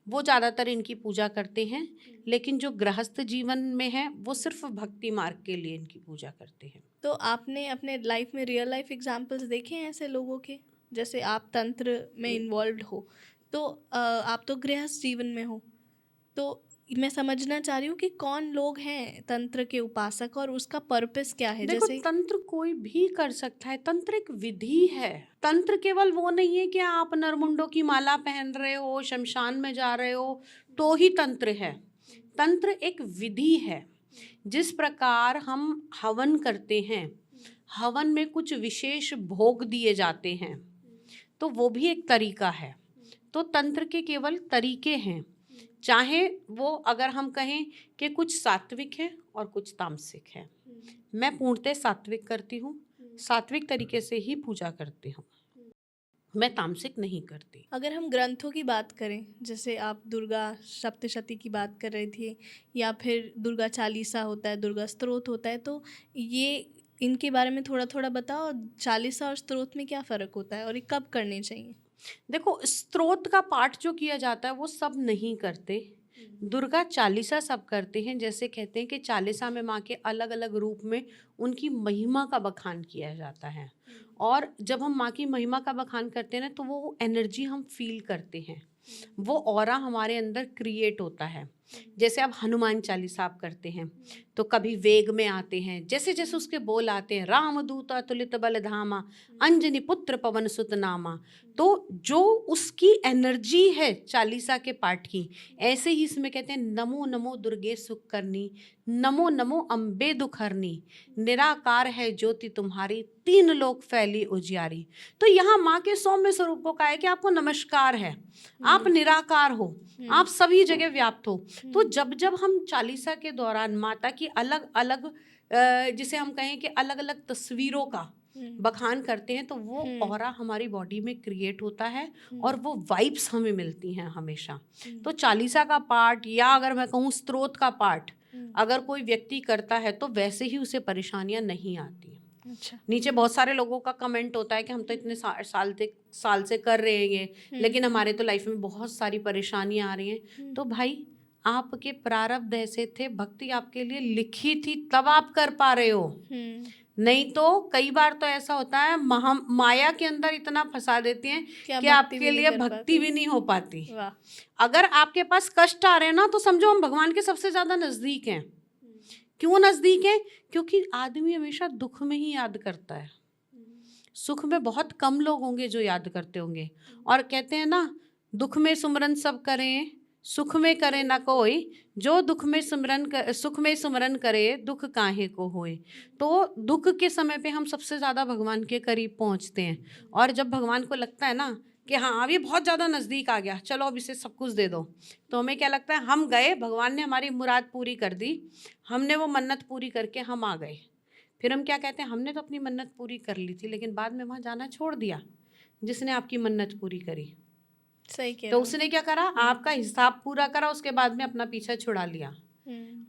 Speaker 2: वो ज़्यादातर इनकी पूजा करते हैं, लेकिन जो गृहस्थ जीवन में है वो सिर्फ भक्ति मार्ग के लिए इनकी पूजा करते हैं।
Speaker 1: तो आपने अपने लाइफ में रियल लाइफ एग्जांपल्स देखे हैं ऐसे लोगों के? जैसे आप तंत्र में इन्वॉल्व हो, तो आप तो गृहस्थ जीवन में हो, तो मैं समझना चाह रही हूँ कि कौन लोग हैं तंत्र के उपासक और उसका पर्पस क्या है?
Speaker 2: देखो,
Speaker 1: जैसे
Speaker 2: तंत्र कोई भी कर सकता है। तंत्र एक विधि है। तंत्र केवल वो नहीं है कि आप नरमुंडों की माला पहन रहे हो, शमशान में जा रहे हो तो ही तंत्र है। तंत्र एक विधि है। जिस प्रकार हम हवन करते हैं, हवन में कुछ विशेष भोग दिए जाते हैं, तो वो भी एक तरीका है। तो तंत्र के केवल तरीके हैं, चाहे वो अगर हम कहें कि कुछ सात्विक है और कुछ तामसिक है। मैं पूर्णतः सात्विक करती हूँ, सात्विक तरीके से ही पूजा करती हूँ, मैं तामसिक नहीं करती।
Speaker 1: अगर हम ग्रंथों की बात करें, जैसे आप दुर्गा सप्तशती की बात कर रही थी, या फिर दुर्गा चालीसा होता है, दुर्गा स्तोत्र होता है, तो ये इनके बारे में थोड़ा थोड़ा बताओ। चालीसा और स्तोत्र में क्या फ़र्क होता है और ये कब करने चाहिए?
Speaker 2: देखो, स्तोत्र का पाठ जो किया जाता है वो सब नहीं करते। दुर्गा चालीसा सब करते हैं। जैसे कहते हैं कि चालीसा में माँ के अलग अलग रूप में उनकी महिमा का बखान किया जाता है। और जब हम माँ की महिमा का बखान करते हैं ना, तो वो एनर्जी हम फील करते हैं, वो ऑरा हमारे अंदर क्रिएट होता है। जैसे आप हनुमान चालीसा आप करते हैं तो कभी वेग में आते हैं, जैसे जैसे उसके बोल आते हैं, राम दूत अतुलित बल धामा, अंजनी पुत्र पवन सुत नामा, तो जो उसकी एनर्जी है चालीसा के पाठ की, ऐसे ही इसमें कहते हैं नमो नमो दुर्गे सुख करनी, नमो नमो अम्बे दुखरनी, निराकार है ज्योति तुम्हारी, तीन लोक फैली उजियारी। तो यहाँ माँ के सौम्य स्वरूपों का है कि आपको नमस्कार है, आप निराकार हो, आप सभी जगह व्याप्त हो। तो जब जब हम चालीसा के दौरान माता की अलग अलग जिसे हम कहें कि अलग अलग तस्वीरों का बखान करते हैं, तो वो ऑरा हमारी बॉडी में क्रिएट होता है और वो वाइब्स हमें मिलती हैं हमेशा। तो चालीसा का पाठ, या अगर मैं कहूँ स्तोत्र का पाठ अगर कोई व्यक्ति करता है तो वैसे ही उसे परेशानियां नहीं आती।
Speaker 1: अच्छा।
Speaker 2: नीचे बहुत सारे लोगों का कमेंट होता है कि हम तो इतने साल से कर रहे हैं ये, लेकिन हमारे तो लाइफ में बहुत सारी परेशानियां आ रही हैं। तो भाई, आपके प्रारब्ध ऐसे थे, भक्ति आपके लिए लिखी थी, तब आप कर पा रहे हो। नहीं तो कई बार तो ऐसा होता है, माया के अंदर इतना फंसा देती हैं कि आपके लिए भक्ति भी नहीं हो पाती। अगर आपके पास कष्ट आ रहे हैं ना, तो समझो हम भगवान के सबसे ज्यादा नजदीक हैं। क्यों नजदीक है? क्योंकि आदमी हमेशा दुख में ही याद करता है, सुख में बहुत कम लोग होंगे जो याद करते होंगे। और कहते हैं ना, दुख में सुमरन सब करें, सुख में करे ना कोई, जो सुख में सुमरन करे, दुख काहे को होए। तो दुख के समय पे हम सबसे ज़्यादा भगवान के करीब पहुँचते हैं। और जब भगवान को लगता है ना कि हाँ अब ये बहुत ज़्यादा नज़दीक आ गया, चलो अब इसे सब कुछ दे दो, तो हमें क्या लगता है, हम गए, भगवान ने हमारी मुराद पूरी कर दी, हमने वो मन्नत पूरी करके हम आ गए। फिर हम क्या कहते हैं, हमने तो अपनी मन्नत पूरी कर ली थी, लेकिन बाद में वहाँ जाना छोड़ दिया जिसने आपकी मन्नत पूरी करी।
Speaker 1: सही कह
Speaker 2: तो उसने क्या करा, आपका हिसाब पूरा करा, उसके बाद में अपना पीछा छुड़ा लिया।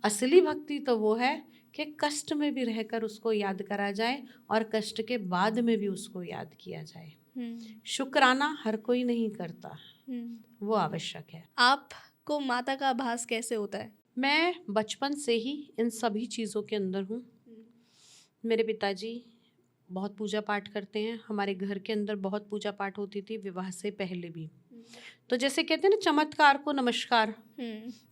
Speaker 2: असली भक्ति तो वो है कि कष्ट में भी रहकर उसको याद करा जाए और कष्ट के बाद में भी उसको याद किया जाए। शुक्राना हर कोई नहीं करता, वो आवश्यक है।
Speaker 1: आपको माता का आभास कैसे होता है?
Speaker 2: मैं बचपन से ही इन सभी चीज़ों के अंदर हूँ। मेरे पिताजी बहुत पूजा पाठ करते हैं, हमारे घर के अंदर बहुत पूजा पाठ होती थी, विवाह से पहले भी। तो जैसे कहते हैं ना, चमत्कार को नमस्कार,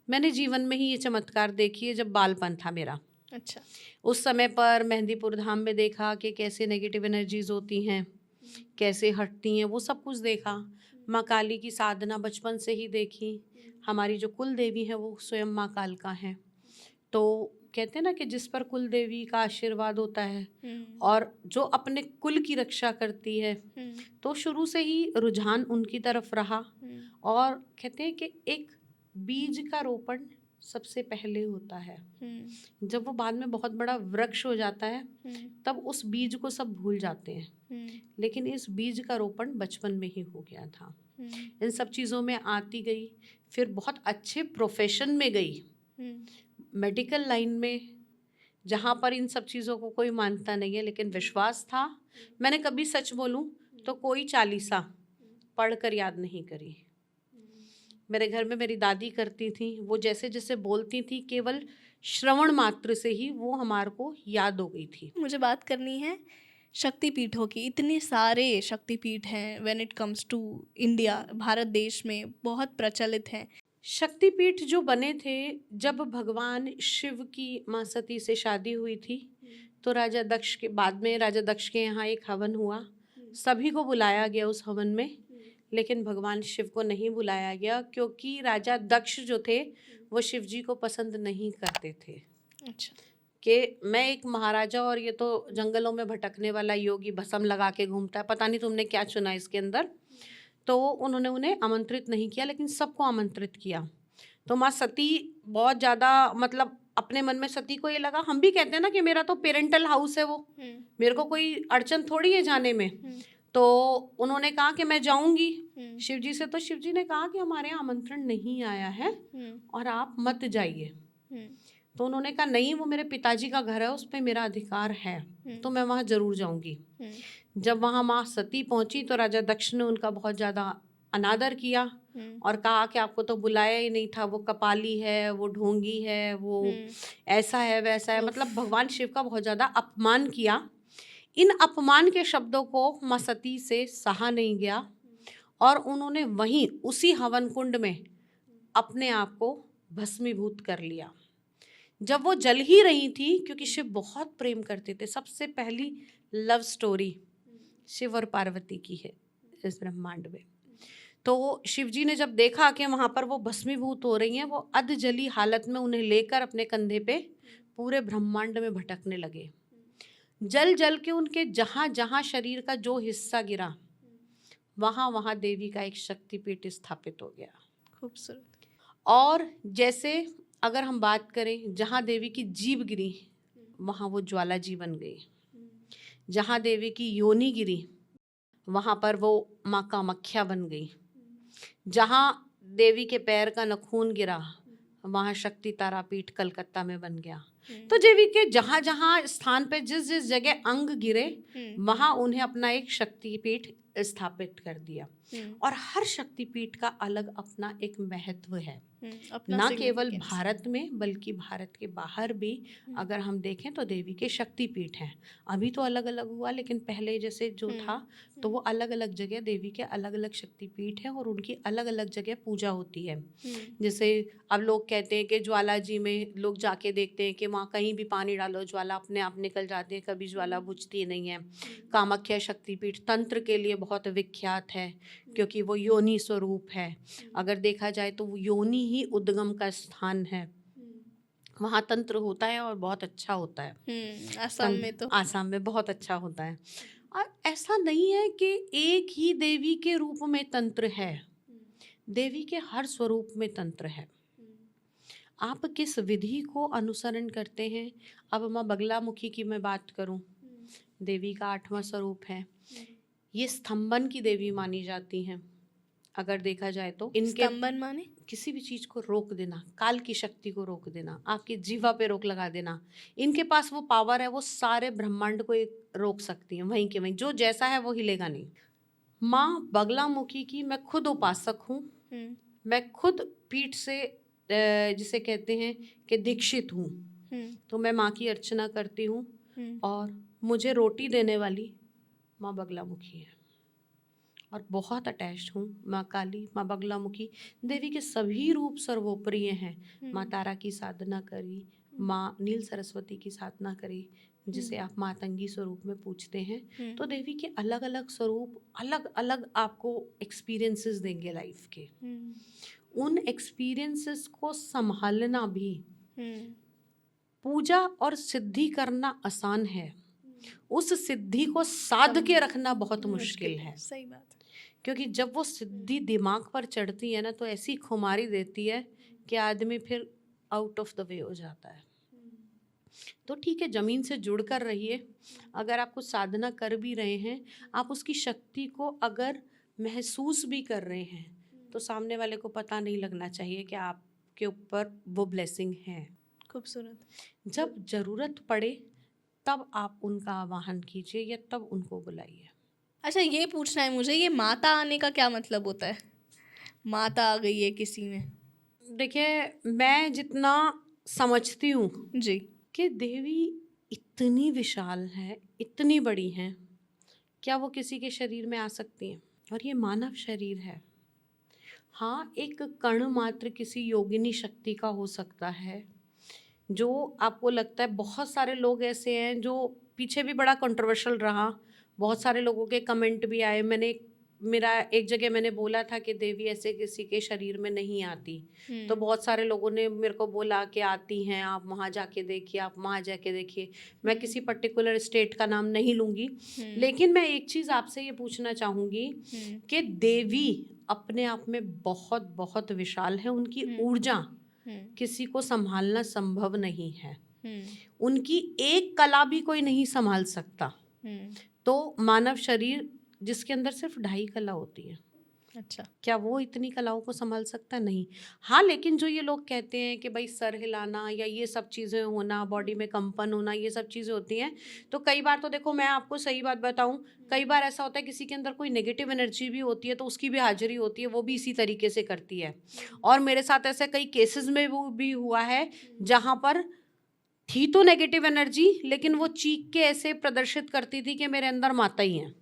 Speaker 2: मैंने जीवन में ही ये चमत्कार देखी है जब बालपन था मेरा।
Speaker 1: अच्छा।
Speaker 2: उस समय पर मेहंदीपुर धाम में देखा कि कैसे नेगेटिव एनर्जीज होती हैं, कैसे हटती हैं, वो सब कुछ देखा। माँ काली की साधना बचपन से ही देखी। हमारी जो कुल देवी है वो स्वयं माँ कालिका है। तो कहते हैं ना कि जिस पर कुल देवी का आशीर्वाद होता है और जो अपने कुल की रक्षा करती है, तो शुरू से ही रुझान उनकी तरफ रहा। और कहते हैं कि एक बीज का रोपण सबसे पहले होता है, जब वो बाद में बहुत बड़ा वृक्ष हो जाता है तब उस बीज को सब भूल जाते हैं, लेकिन इस बीज का रोपण बचपन में ही हो गया था। इन सब चीज़ों में आती गई, फिर बहुत अच्छे प्रोफेशन में गई, मेडिकल लाइन में, जहाँ पर इन सब चीज़ों को कोई मानता नहीं है लेकिन विश्वास था। मैंने कभी सच बोलूं तो कोई चालीसा पढ़कर याद नहीं करी। मेरे घर में मेरी दादी करती थी, वो जैसे जैसे बोलती थी केवल श्रवण मात्र से ही वो हमारे को याद हो गई थी।
Speaker 1: मुझे बात करनी है शक्तिपीठों की। इतने सारे शक्तिपीठ हैं when it comes to India, Bharat देश में बहुत प्रचलित हैं।
Speaker 2: शक्तिपीठ जो बने थे, जब भगवान शिव की माँ सती से शादी हुई थी तो राजा दक्ष के बाद में राजा दक्ष के यहाँ एक हवन हुआ, सभी को बुलाया गया उस हवन में, लेकिन भगवान शिव को नहीं बुलाया गया क्योंकि राजा दक्ष जो थे वो शिव जी को पसंद नहीं करते थे।
Speaker 1: अच्छा।
Speaker 2: कि मैं एक महाराजा और ये तो जंगलों में भटकने वाला योगी भस्म लगा के घूमता है, पता नहीं तुमने क्या चुना इसके अंदर। तो उन्होंने उन्हें आमंत्रित नहीं किया लेकिन सबको आमंत्रित किया। तो माँ सती बहुत ज़्यादा, मतलब अपने मन में सती को ये लगा, हम भी कहते हैं ना कि मेरा तो पेरेंटल हाउस है, वो मेरे को कोई अड़चन थोड़ी है जाने में। तो उन्होंने कहा कि मैं जाऊंगी शिव जी से। तो शिव जी ने कहा कि हमारे यहाँ आमंत्रण नहीं आया है और आप मत जाइए। तो उन्होंने कहा नहीं, वो मेरे पिताजी का घर है, उस पर मेरा अधिकार है, तो मैं वहाँ ज़रूर जाऊंगी। जब वहाँ माँ सती पहुँची तो राजा दक्ष ने उनका बहुत ज़्यादा अनादर किया और कहा कि आपको तो बुलाया ही नहीं था, वो कपाली है, वो ढोंगी है, वो ऐसा है वैसा है, मतलब भगवान शिव का बहुत ज़्यादा अपमान किया। इन अपमान के शब्दों को माँ सती से सहा नहीं गया और उन्होंने वहीं उसी हवन कुंड में अपने आप को भस्मीभूत कर लिया। जब वो जल ही रही थी, क्योंकि शिव बहुत प्रेम करते थे, सबसे पहली लव स्टोरी शिव और पार्वती की है इस ब्रह्मांड में। तो शिव जी ने जब देखा कि वहाँ पर वो भस्मीभूत हो रही हैं, वो अध जली हालत में उन्हें लेकर अपने कंधे पे पूरे ब्रह्मांड में भटकने लगे। जल जल के उनके जहाँ जहाँ शरीर का जो हिस्सा गिरा वहाँ वहाँ देवी का एक शक्तिपीठ स्थापित हो गया।
Speaker 1: खूबसूरत।
Speaker 2: और जैसे अगर हम बात करें, जहाँ देवी की जीभ गिरी वहाँ वो ज्वाला जी बन गई, जहाँ देवी की योनि गिरी वहाँ पर वो माँ कामाख्या बन गई, जहाँ देवी के पैर का नखून गिरा वहाँ शक्ति तारापीठ कलकत्ता में बन गया। तो देवी के जहाँ जहाँ स्थान पे जिस जिस जगह अंग गिरे वहाँ उन्हें अपना एक शक्तिपीठ स्थापित कर दिया। और हर शक्तिपीठ का अलग अपना एक महत्व है, ना केवल भारत में बल्कि भारत के बाहर भी अगर हम देखें तो देवी के शक्तिपीठ हैं। अभी तो अलग अलग हुआ, लेकिन पहले जैसे जो था तो वो अलग अलग जगह देवी के अलग अलग शक्तिपीठ हैं और उनकी अलग अलग जगह पूजा होती है। जैसे अब लोग कहते हैं कि ज्वाला जी में लोग जाके देखते हैं कि वहाँ कहीं भी पानी डालो ज्वाला अपने आप निकल जाती है, कभी ज्वाला बुझती नहीं है। कामाख्या शक्तिपीठ तंत्र के लिए बहुत विख्यात है क्योंकि वो योनि स्वरूप है। अगर देखा जाए तो वो योनि ही उद्गम का स्थान है, वहाँ तंत्र होता है और बहुत अच्छा होता है। आसाम में बहुत अच्छा होता है। और ऐसा नहीं है कि एक ही देवी के रूप में तंत्र है, देवी के हर स्वरूप में तंत्र है। आप किस विधि को अनुसरण करते हैं। अब माँ बगलामुखी की मैं बात करूं, देवी का 8वां स्वरूप है। ये स्तंभन की देवी मानी जाती हैं। अगर देखा जाए तो इनके
Speaker 1: स्तंभन माने
Speaker 2: किसी भी चीज को रोक देना, काल की शक्ति को रोक देना, आपकी जीवा पे रोक लगा देना, इनके पास वो पावर है, वो सारे ब्रह्मांड को एक रोक सकती है वहीं के वहीं, जो जैसा है वो हिलेगा नहीं। माँ बगलामुखी की मैं खुद उपासक हूँ, मैं खुद पीठ से जिसे कहते हैं कि दीक्षित हूँ, तो मैं माँ की अर्चना करती हूँ और मुझे रोटी देने वाली माँ बगलामुखी है और बहुत अटैच्ड हूँ माँ काली, माँ बगलामुखी देवी के सभी रूप सर्वोप्रिय हैं। माँ तारा की साधना करी, माँ नील सरस्वती की साधना करी, जिसे आप मातंगी स्वरूप में पूछते हैं, तो देवी के अलग अलग स्वरूप अलग अलग आपको एक्सपीरियंसेस देंगे लाइफ के। उन एक्सपीरियंसेस को संभालना भी, पूजा और सिद्धि करना आसान है, उस सिद्धि को साध के रखना बहुत मुश्किल है।
Speaker 1: सही बात है।
Speaker 2: क्योंकि जब वो सिद्धि दिमाग पर चढ़ती है ना, तो ऐसी खुमारी देती है कि आदमी फिर आउट ऑफ द वे हो जाता है। तो ठीक है, जमीन से जुड़ कर रहिए। अगर आप कुछ साधना कर भी रहे हैं, आप उसकी शक्ति को अगर महसूस भी कर रहे हैं, तो सामने वाले को पता नहीं लगना चाहिए कि आपके ऊपर वो ब्लेसिंग है।
Speaker 1: खूबसूरत।
Speaker 2: जब जरूरत पड़े तब आप उनका आवाहन कीजिए या तब उनको बुलाइए।
Speaker 1: अच्छा, ये पूछना है मुझे, ये माता आने का क्या मतलब होता है? माता आ गई है किसी में।
Speaker 2: देखिए, मैं जितना समझती हूँ
Speaker 1: जी।
Speaker 2: कि देवी इतनी विशाल है, इतनी बड़ी हैं, क्या वो किसी के शरीर में आ सकती हैं? और ये मानव शरीर है। हाँ, एक कण मात्र किसी योगिनी शक्ति का हो सकता है, जो आपको लगता है। बहुत सारे लोग ऐसे हैं जो पीछे भी बड़ा कंट्रोवर्शियल रहा, बहुत सारे लोगों के कमेंट भी आए। मेरा एक जगह मैंने बोला था कि देवी ऐसे किसी के शरीर में नहीं आती, तो बहुत सारे लोगों ने मेरे को बोला कि आती हैं, आप वहाँ जाके देखिए, आप वहाँ जाके देखिए। मैं किसी पर्टिकुलर स्टेट का नाम नहीं लूँगी, लेकिन मैं एक चीज़ आपसे ये पूछना चाहूँगी कि देवी अपने आप में बहुत बहुत विशाल है। उनकी ऊर्जा किसी को संभालना संभव नहीं है। उनकी एक कला भी कोई नहीं संभाल सकता। तो मानव शरीर जिसके अंदर सिर्फ 2.5 कला होती है,
Speaker 1: अच्छा,
Speaker 2: क्या वो इतनी कलाओं को संभाल सकता? नहीं। हाँ, लेकिन जो ये लोग कहते हैं कि भाई सर हिलाना या ये सब चीज़ें होना, बॉडी में कंपन होना, ये सब चीज़ें होती हैं, तो कई बार तो देखो, मैं आपको सही बात बताऊं, कई बार ऐसा होता है किसी के अंदर कोई नेगेटिव एनर्जी भी होती है, तो उसकी भी हाजिरी होती है, वो भी इसी तरीके से करती है। और मेरे साथ ऐसे कई केसेस में वो भी हुआ है जहाँ पर थी तो नेगेटिव एनर्जी, लेकिन वो चीख के ऐसे प्रदर्शित करती थी कि मेरे अंदर माता ही है।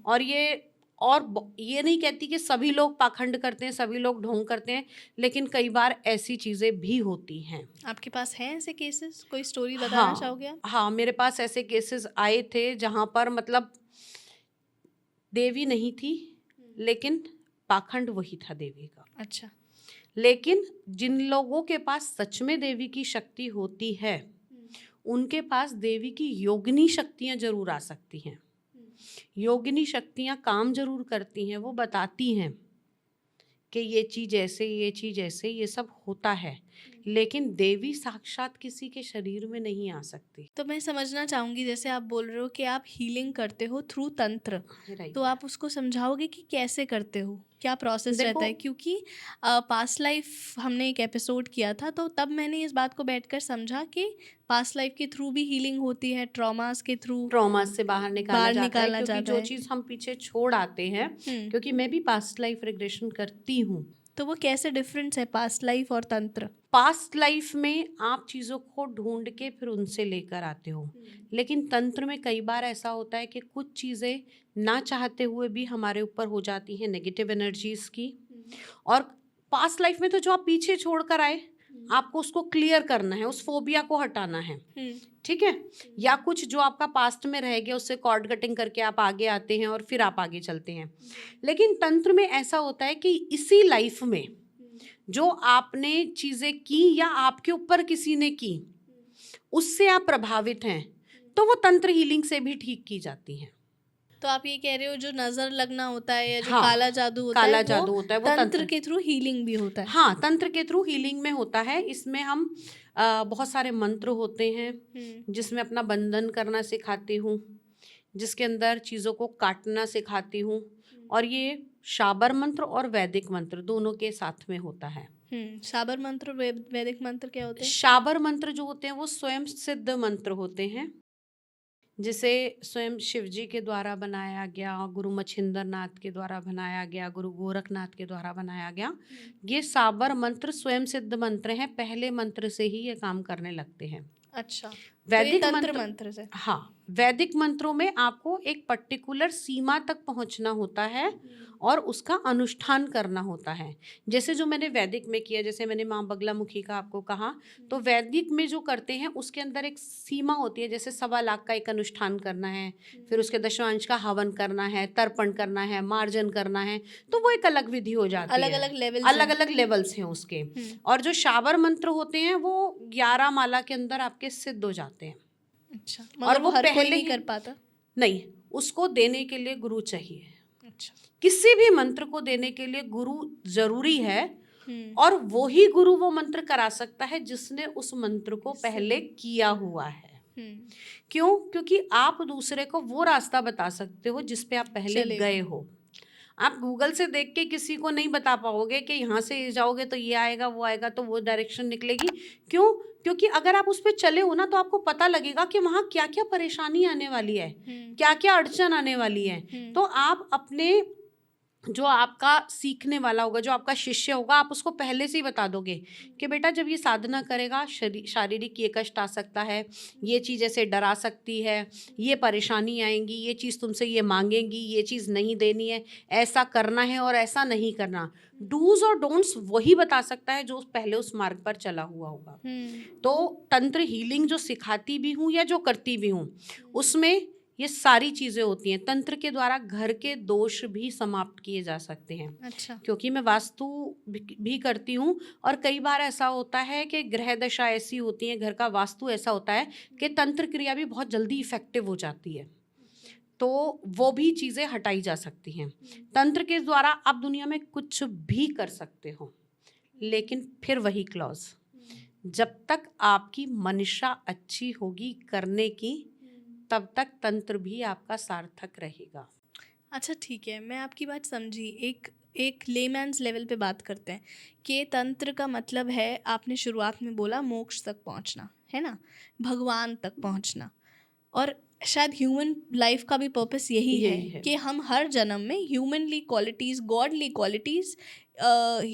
Speaker 2: और ये नहीं कहती कि सभी लोग पाखंड करते हैं, सभी लोग ढोंग करते हैं, लेकिन कई बार ऐसी चीज़ें भी होती हैं।
Speaker 1: आपके पास हैं ऐसे केसेस? कोई स्टोरी बताना चाहोगे आप?
Speaker 2: हाँ, मेरे पास ऐसे केसेस आए थे जहाँ पर मतलब देवी नहीं थी, लेकिन पाखंड वही था देवी का।
Speaker 1: अच्छा।
Speaker 2: लेकिन जिन लोगों के पास सच में देवी की शक्ति होती है, उनके पास देवी की योगिनी शक्तियाँ जरूर आ सकती हैं। योगिनी शक्तियाँ काम जरूर करती हैं, वो बताती हैं कि ये चीज़ ऐसे, ये चीज़ ऐसे, ये सब होता है, लेकिन देवी साक्षात किसी के शरीर में नहीं आ सकती।
Speaker 1: तो मैं समझना चाहूँगी, जैसे आप बोल रहे हो कि आप हीलिंग करते हो थ्रू तंत्र, तो आप उसको समझाओगे कि कैसे करते हो, क्या प्रोसेस रहता है? क्योंकि पास्ट लाइफ हमने एक एपिसोड किया था, तो तब मैंने इस बात को बैठकर समझा कि पास्ट लाइफ के थ्रू भी हीलिंग होती है, ट्रॉमास के थ्रू,
Speaker 2: ट्रॉमास से बाहर निकाला जाता है, क्योंकि जो
Speaker 1: है।
Speaker 2: चीज़ हम पीछे छोड़ आते हैं, क्योंकि मैं भी पास्ट लाइफ रिग्रेशन करती हूँ।
Speaker 1: तो वो कैसे डिफरेंस है पास्ट लाइफ और तंत्र?
Speaker 2: पास्ट लाइफ में आप चीज़ों को ढूंढ के फिर उनसे लेकर आते हो, लेकिन तंत्र में कई बार ऐसा होता है कि कुछ चीज़ें ना चाहते हुए भी हमारे ऊपर हो जाती हैं नेगेटिव एनर्जीज की। और पास्ट लाइफ में तो जो आप पीछे छोड़ कर आए, आपको उसको क्लियर करना है, उस फोबिया को हटाना है, ठीक है? या कुछ जो आपका पास्ट में रह गया, उससे कॉर्ड कटिंग करके आप आगे आते हैं और फिर आप आगे चलते हैं। लेकिन तंत्र में ऐसा होता है कि इसी लाइफ में जो आपने चीज़ें की या आपके ऊपर किसी ने की, उससे आप प्रभावित हैं, तो वो तंत्र हीलिंग से भी ठीक की जाती हैं।
Speaker 1: तो आप ये कह रहे हो जो नजर लगना होता है या जो काला जादू होता है, वो तंत्र के थ्रू हीलिंग भी होता है?
Speaker 2: हाँ, तंत्र के थ्रू हीलिंग में होता है। इसमें हम बहुत सारे मंत्र होते हैं, जिसमें अपना बंधन करना सिखाती हूँ, जिसके अंदर चीज़ों को काटना सिखाती हूँ, और ये शाबर मंत्र और वैदिक मंत्र दोनों के साथ में होता है।
Speaker 1: शाबर मंत्र और वैदिक मंत्र क्या होते हैं?
Speaker 2: शाबर मंत्र जो होते हैं वो स्वयं सिद्ध मंत्र होते हैं, जिसे स्वयं शिव जी के द्वारा बनाया गया, गुरु मच्छिंद्र नाथ के द्वारा बनाया गया, गुरु गोरखनाथ के द्वारा बनाया गया। ये शाबर मंत्र स्वयं सिद्ध मंत्र हैं, पहले मंत्र से ही ये काम करने लगते हैं।
Speaker 1: अच्छा,
Speaker 2: वैदिक
Speaker 1: तो ये तंत्र मंत्र से?
Speaker 2: हाँ, वैदिक मंत्रों में आपको एक पर्टिकुलर सीमा तक पहुंचना होता है और उसका अनुष्ठान करना होता है। जैसे जो मैंने वैदिक में किया, जैसे मैंने माँ बगलामुखी का आपको कहा, तो वैदिक में जो करते हैं उसके अंदर एक सीमा होती है। जैसे 1.25 लाख का एक अनुष्ठान करना है, फिर उसके दशमांश का हवन करना है, तर्पण करना है, मार्जन करना है, तो वो एक अलग विधि हो जाती है। अलग अलग लेवल्स हैं उसके। और जो शाबर मंत्र होते हैं वो 11 माला के अंदर आपके सिद्ध हो जाते हैं।
Speaker 1: अच्छा,
Speaker 2: और वो
Speaker 1: हर कोई
Speaker 2: पहले
Speaker 1: नहीं कर पाता?
Speaker 2: नहीं, उसको देने के लिए गुरु चाहिए।
Speaker 1: अच्छा,
Speaker 2: किसी भी मंत्र को देने के लिए गुरु जरूरी है, और वो ही गुरु वो मंत्र करा सकता है जिसने उस मंत्र को पहले किया हुआ है। क्यों? क्योंकि आप दूसरे को वो रास्ता बता सकते हो जिस पे आप पहले गए हो। आप गूगल से देख के किसी को नहीं बता पाओगे कि यहाँ से जाओगे तो ये आएगा, वो आएगा, तो वो डायरेक्शन निकलेगी। क्यों? क्योंकि अगर आप उस पर चले हो ना, तो आपको पता लगेगा कि वहाँ क्या क्या परेशानी आने वाली है, क्या क्या अड़चन आने वाली है। तो आप अपने जो आपका सीखने वाला होगा, जो आपका शिष्य होगा, आप उसको पहले से ही बता दोगे कि बेटा जब ये साधना करेगा शारीरिक ये कष्ट आ सकता है, ये चीज़ ऐसे डरा सकती है, ये परेशानी आएंगी, ये चीज़ तुमसे ये मांगेंगी, ये चीज़ नहीं देनी है, ऐसा करना है और ऐसा नहीं करना। डूज और डोंट्स वही बता सकता है जो पहले उस मार्ग पर चला हुआ होगा। तो तंत्र हीलिंग जो सिखाती भी हूँ या जो करती भी हूँ, उसमें ये सारी चीज़ें होती हैं। तंत्र के द्वारा घर के दोष भी समाप्त किए जा सकते हैं।
Speaker 1: अच्छा,
Speaker 2: क्योंकि मैं वास्तु भी करती हूँ, और कई बार ऐसा होता है कि ग्रह दशा ऐसी होती है, घर का वास्तु ऐसा होता है कि तंत्र क्रिया भी बहुत जल्दी इफेक्टिव हो जाती है, तो वो भी चीज़ें हटाई जा सकती हैं। तंत्र के द्वारा आप दुनिया में कुछ भी कर सकते हो, लेकिन फिर वही क्लॉज, जब तक आपकी मंशा अच्छी होगी करने की, तब तक तंत्र भी आपका सार्थक रहेगा।
Speaker 1: अच्छा, ठीक है, मैं आपकी बात समझी। एक लेमैन्स लेवल पे बात करते हैं कि तंत्र का मतलब है, आपने शुरुआत में बोला मोक्ष तक पहुंचना, है ना, भगवान तक पहुंचना। और शायद ह्यूमन लाइफ का भी पर्पस यही है कि हम हर जन्म में humanly qualities, godly qualities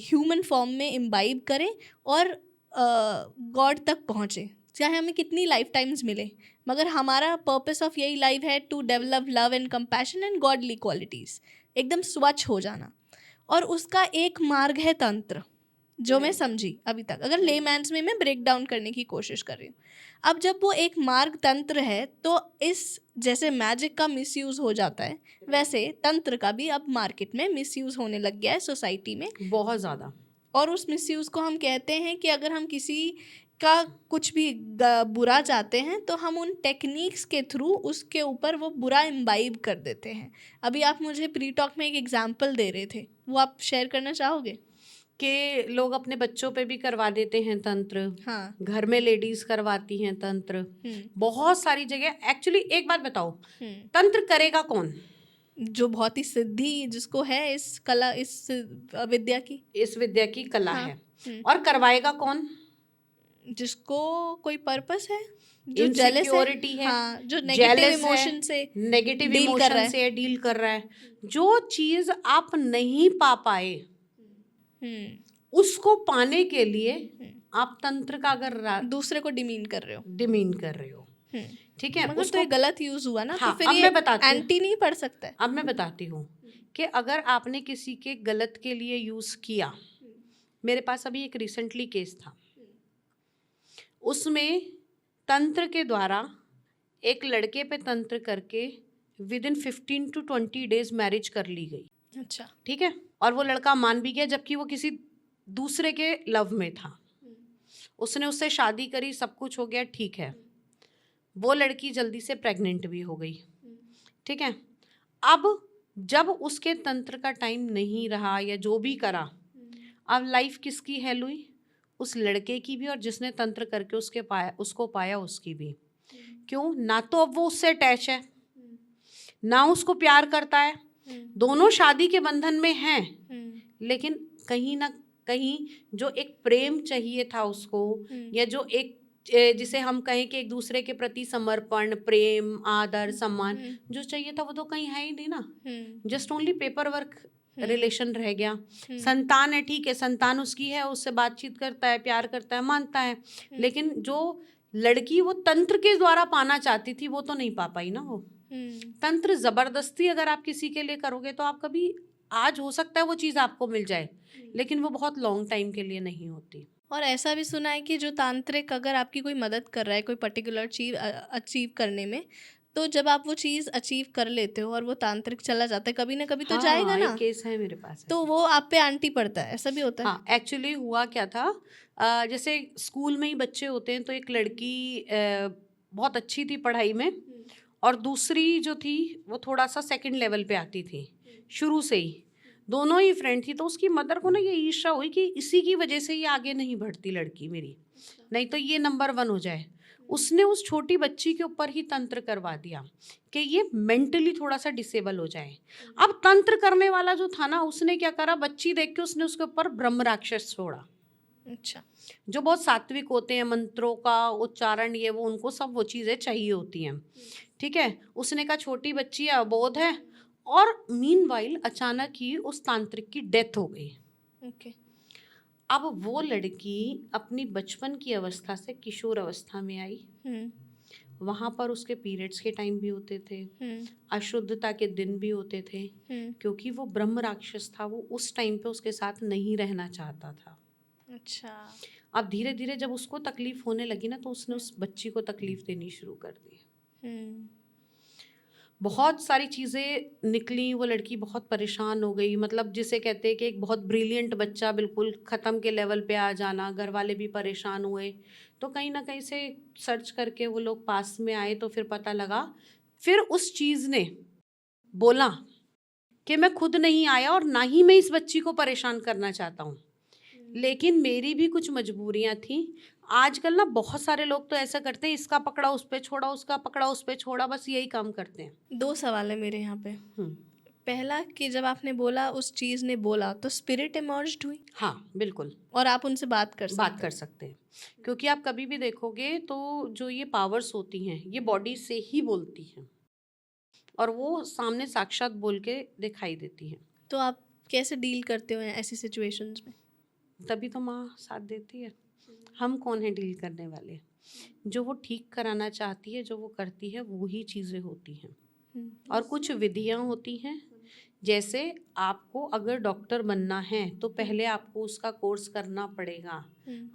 Speaker 1: human form में इम्बाइब करें और गॉड तक पहुँचे, चाहे हमें कितनी लाइफ टाइम्स मिले, मगर हमारा पर्पस ऑफ यही लाइफ है to develop love and compassion and godly qualities, एकदम स्वच्छ हो जाना। और उसका एक मार्ग है तंत्र, जो मैं समझी अभी तक, अगर लेमैन्स में मैं ब्रेक डाउन करने की कोशिश कर रही हूँ। अब जब वो एक मार्ग तंत्र है, तो इस जैसे मैजिक का मिसयूज़ हो जाता है, वैसे तंत्र का भी अब मार्केट में मिसयूज़ होने लग गया है सोसाइटी में,
Speaker 2: बहुत ज़्यादा।
Speaker 1: और उस मिसयूज़ को हम कहते हैं कि अगर हम किसी का कुछ भी बुरा चाहते हैं तो हम उन टेक्निक्स के थ्रू उसके ऊपर वो बुरा इम्बाइब कर देते हैं। अभी आप मुझे प्री टॉक में एक एग्जांपल दे रहे थे, वो आप शेयर करना चाहोगे?
Speaker 2: कि लोग अपने बच्चों पे भी करवा देते हैं तंत्र।
Speaker 1: हाँ,
Speaker 2: घर में लेडीज करवाती हैं तंत्र, बहुत सारी जगह। एक्चुअली एक बात बताओ, तंत्र करेगा कौन?
Speaker 1: जो बहुत ही सिद्धि जिसको है इस कला, इस विद्या की कला है।
Speaker 2: और करवाएगा कौन?
Speaker 1: जिसको कोई पर्पस है, जो इनसिक्योरिटी है, हाँ, जो नेगेटिव इमोशन से
Speaker 2: डील कर रहा है। जो चीज आप नहीं पा पाए, उसको पाने के लिए आप तंत्र का अगर
Speaker 1: दूसरे को डिमीन कर रहे हो,
Speaker 2: ठीक है,
Speaker 1: मगर तो ये गलत यूज हुआ ना।
Speaker 2: हाँ,
Speaker 1: तो फिर ये एंटी नहीं पड़ सकता है।
Speaker 2: अब मैं बताती हूँ कि अगर आपने किसी के गलत के लिए यूज किया, मेरे पास अभी एक रिसेंटली केस था, उसमें तंत्र के द्वारा एक लड़के पे तंत्र करके विदिन 15 to 20 डेज मैरिज कर ली गई।
Speaker 1: अच्छा,
Speaker 2: ठीक है, और वो लड़का मान भी गया, जबकि वो किसी दूसरे के लव में था। उसने उससे शादी करी, सब कुछ हो गया, ठीक है। वो लड़की जल्दी से प्रेग्नेंट भी हो गई, ठीक है। अब जब उसके तंत्र का टाइम नहीं रहा या जो भी करा, अब लाइफ किसकी है लुई? उस लड़के की भी, और जिसने तंत्र करके उसको पाया उसकी भी। क्यों? ना तो अब वो उससे अटैच है, ना उसको प्यार करता है, दोनों शादी के बंधन में हैं, लेकिन कहीं ना कहीं जो एक प्रेम चाहिए था उसको, या जो एक जिसे हम कहें कि एक दूसरे के प्रति समर्पण, प्रेम, आदर, सम्मान जो चाहिए था, वो तो कहीं है ही नहीं ना। Just only paper work relation रह गया। संतान है, ठीक है, संतान उसकी है, उससे बातचीत करता है, प्यार करता है, मानता है, लेकिन जो लड़की वो तंत्र के द्वारा पाना चाहती थी वो तो नहीं पा पाई ना। वो तंत्र जबरदस्ती अगर आप किसी के लिए करोगे तो आप कभी, आज हो सकता है वो चीज़ आपको मिल जाए, लेकिन वो बहुत लॉन्ग टाइम के लिए नहीं होती।
Speaker 1: और ऐसा भी सुना है कि जो तांत्रिक अगर आपकी कोई मदद कर रहा है कोई पर्टिकुलर चीज़ अचीव करने में, तो जब आप वो चीज़ अचीव कर लेते हो और वो तांत्रिक चला जाता है, कभी ना कभी तो जाएगा ना,
Speaker 2: एक केस है मेरे पास
Speaker 1: तो वो आप पे आंटी पड़ता है, ऐसा भी होता है?
Speaker 2: हाँ, एक्चुअली हुआ क्या था, जैसे स्कूल में ही बच्चे होते हैं, तो एक लड़की बहुत अच्छी थी पढ़ाई में, और दूसरी जो थी वो थोड़ा सा सेकंड लेवल पे आती थी शुरू से ही, दोनों ही फ्रेंड थी। तो उसकी मदर को ना ये ईर्ष्या हुई कि इसी की वजह से ये आगे नहीं बढ़ती लड़की मेरी, नहीं तो ये नंबर 1 हो जाए। उसने उस छोटी बच्ची के ऊपर ही तंत्र करवा दिया कि ये मेंटली थोड़ा सा डिसेबल हो जाए। अब तंत्र करने वाला जो था ना, उसने क्या करा, बच्ची देख के उसने उसके ऊपर ब्रह्म राक्षस छोड़ा।
Speaker 1: अच्छा।
Speaker 2: जो बहुत सात्विक होते हैं, मंत्रों का उच्चारण ये वो, उनको सब वो चीज़ें चाहिए होती हैं, ठीक है। उसने कहा छोटी बच्ची है, अबोध है, और मीनवाइल अचानक ही उस तांत्रिक की डेथ हो गई।
Speaker 1: ओके।
Speaker 2: अब वो लड़की अपनी बचपन की अवस्था से किशोर अवस्था में आई। वहाँ पर उसके पीरियड्स के टाइम भी होते थे, अशुद्धता के दिन भी होते थे, क्योंकि वो ब्रह्म राक्षस था, वो उस टाइम पे उसके साथ नहीं रहना चाहता था।
Speaker 1: अच्छा।
Speaker 2: अब धीरे धीरे जब उसको तकलीफ होने लगी ना, तो उसने उस बच्ची को तकलीफ देनी शुरू कर दी। बहुत सारी चीज़ें निकली, वो लड़की बहुत परेशान हो गई। मतलब जिसे कहते हैं कि एक बहुत ब्रिलियंट बच्चा बिल्कुल ख़त्म के लेवल पे आ जाना, घर वाले भी परेशान हुए। तो कहीं ना कहीं से सर्च करके वो लोग पास में आए, तो फिर पता लगा, फिर उस चीज़ ने बोला कि मैं खुद नहीं आया और ना ही मैं इस बच्ची को परेशान करना चाहता हूँ, लेकिन मेरी भी कुछ मजबूरियाँ थी। आजकल ना बहुत सारे लोग तो ऐसा करते हैं, इसका पकड़ा उस पे छोड़ा, उसका पकड़ा उस पे छोड़ा, बस यही काम करते हैं।
Speaker 1: 2 सवाल है मेरे यहाँ पे। पहला कि जब आपने बोला, उस चीज़ ने बोला, तो स्पिरिट इमर्ज्ड हुई?
Speaker 2: हाँ, बिल्कुल।
Speaker 1: और आप उनसे बात कर
Speaker 2: सकते हैं, क्योंकि आप कभी भी देखोगे तो जो ये पावर्स होती हैं, ये बॉडी से ही बोलती हैं, और वो सामने साक्षात बोल के दिखाई देती हैं।
Speaker 1: तो आप कैसे डील करते हो ऐसी सिचुएशंस में?
Speaker 2: तभी तो माँ साथ देती है। हम कौन है डील करने वाले? जो वो ठीक कराना चाहती है, जो वो करती है, वो ही चीज़ें होती हैं। और कुछ विधियाँ होती हैं, जैसे आपको अगर डॉक्टर बनना है तो पहले आपको उसका कोर्स करना पड़ेगा,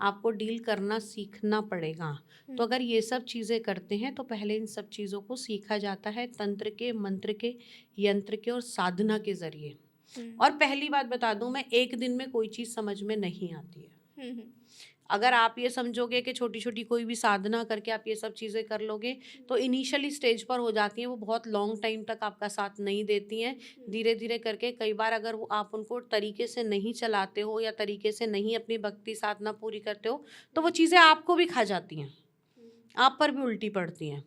Speaker 2: आपको डील करना सीखना पड़ेगा। तो अगर ये सब चीज़ें करते हैं तो पहले इन सब चीज़ों को सीखा जाता है तंत्र के, मंत्र के, यंत्र के और साधना के ज़रिए। और पहली बात बता दूं, मैं एक दिन में कोई चीज़ समझ में नहीं आती है। अगर आप ये समझोगे कि छोटी छोटी कोई भी साधना करके आप ये सब चीज़ें कर लोगे, तो इनिशियली स्टेज पर हो जाती हैं, वो बहुत लॉन्ग टाइम तक आपका साथ नहीं देती हैं। धीरे धीरे करके कई बार अगर वो आप उनको तरीके से नहीं चलाते हो या तरीके से नहीं अपनी भक्ति साधना पूरी करते हो, तो वो चीज़ें आपको भी खा जाती हैं, आप पर भी उल्टी पड़ती हैं।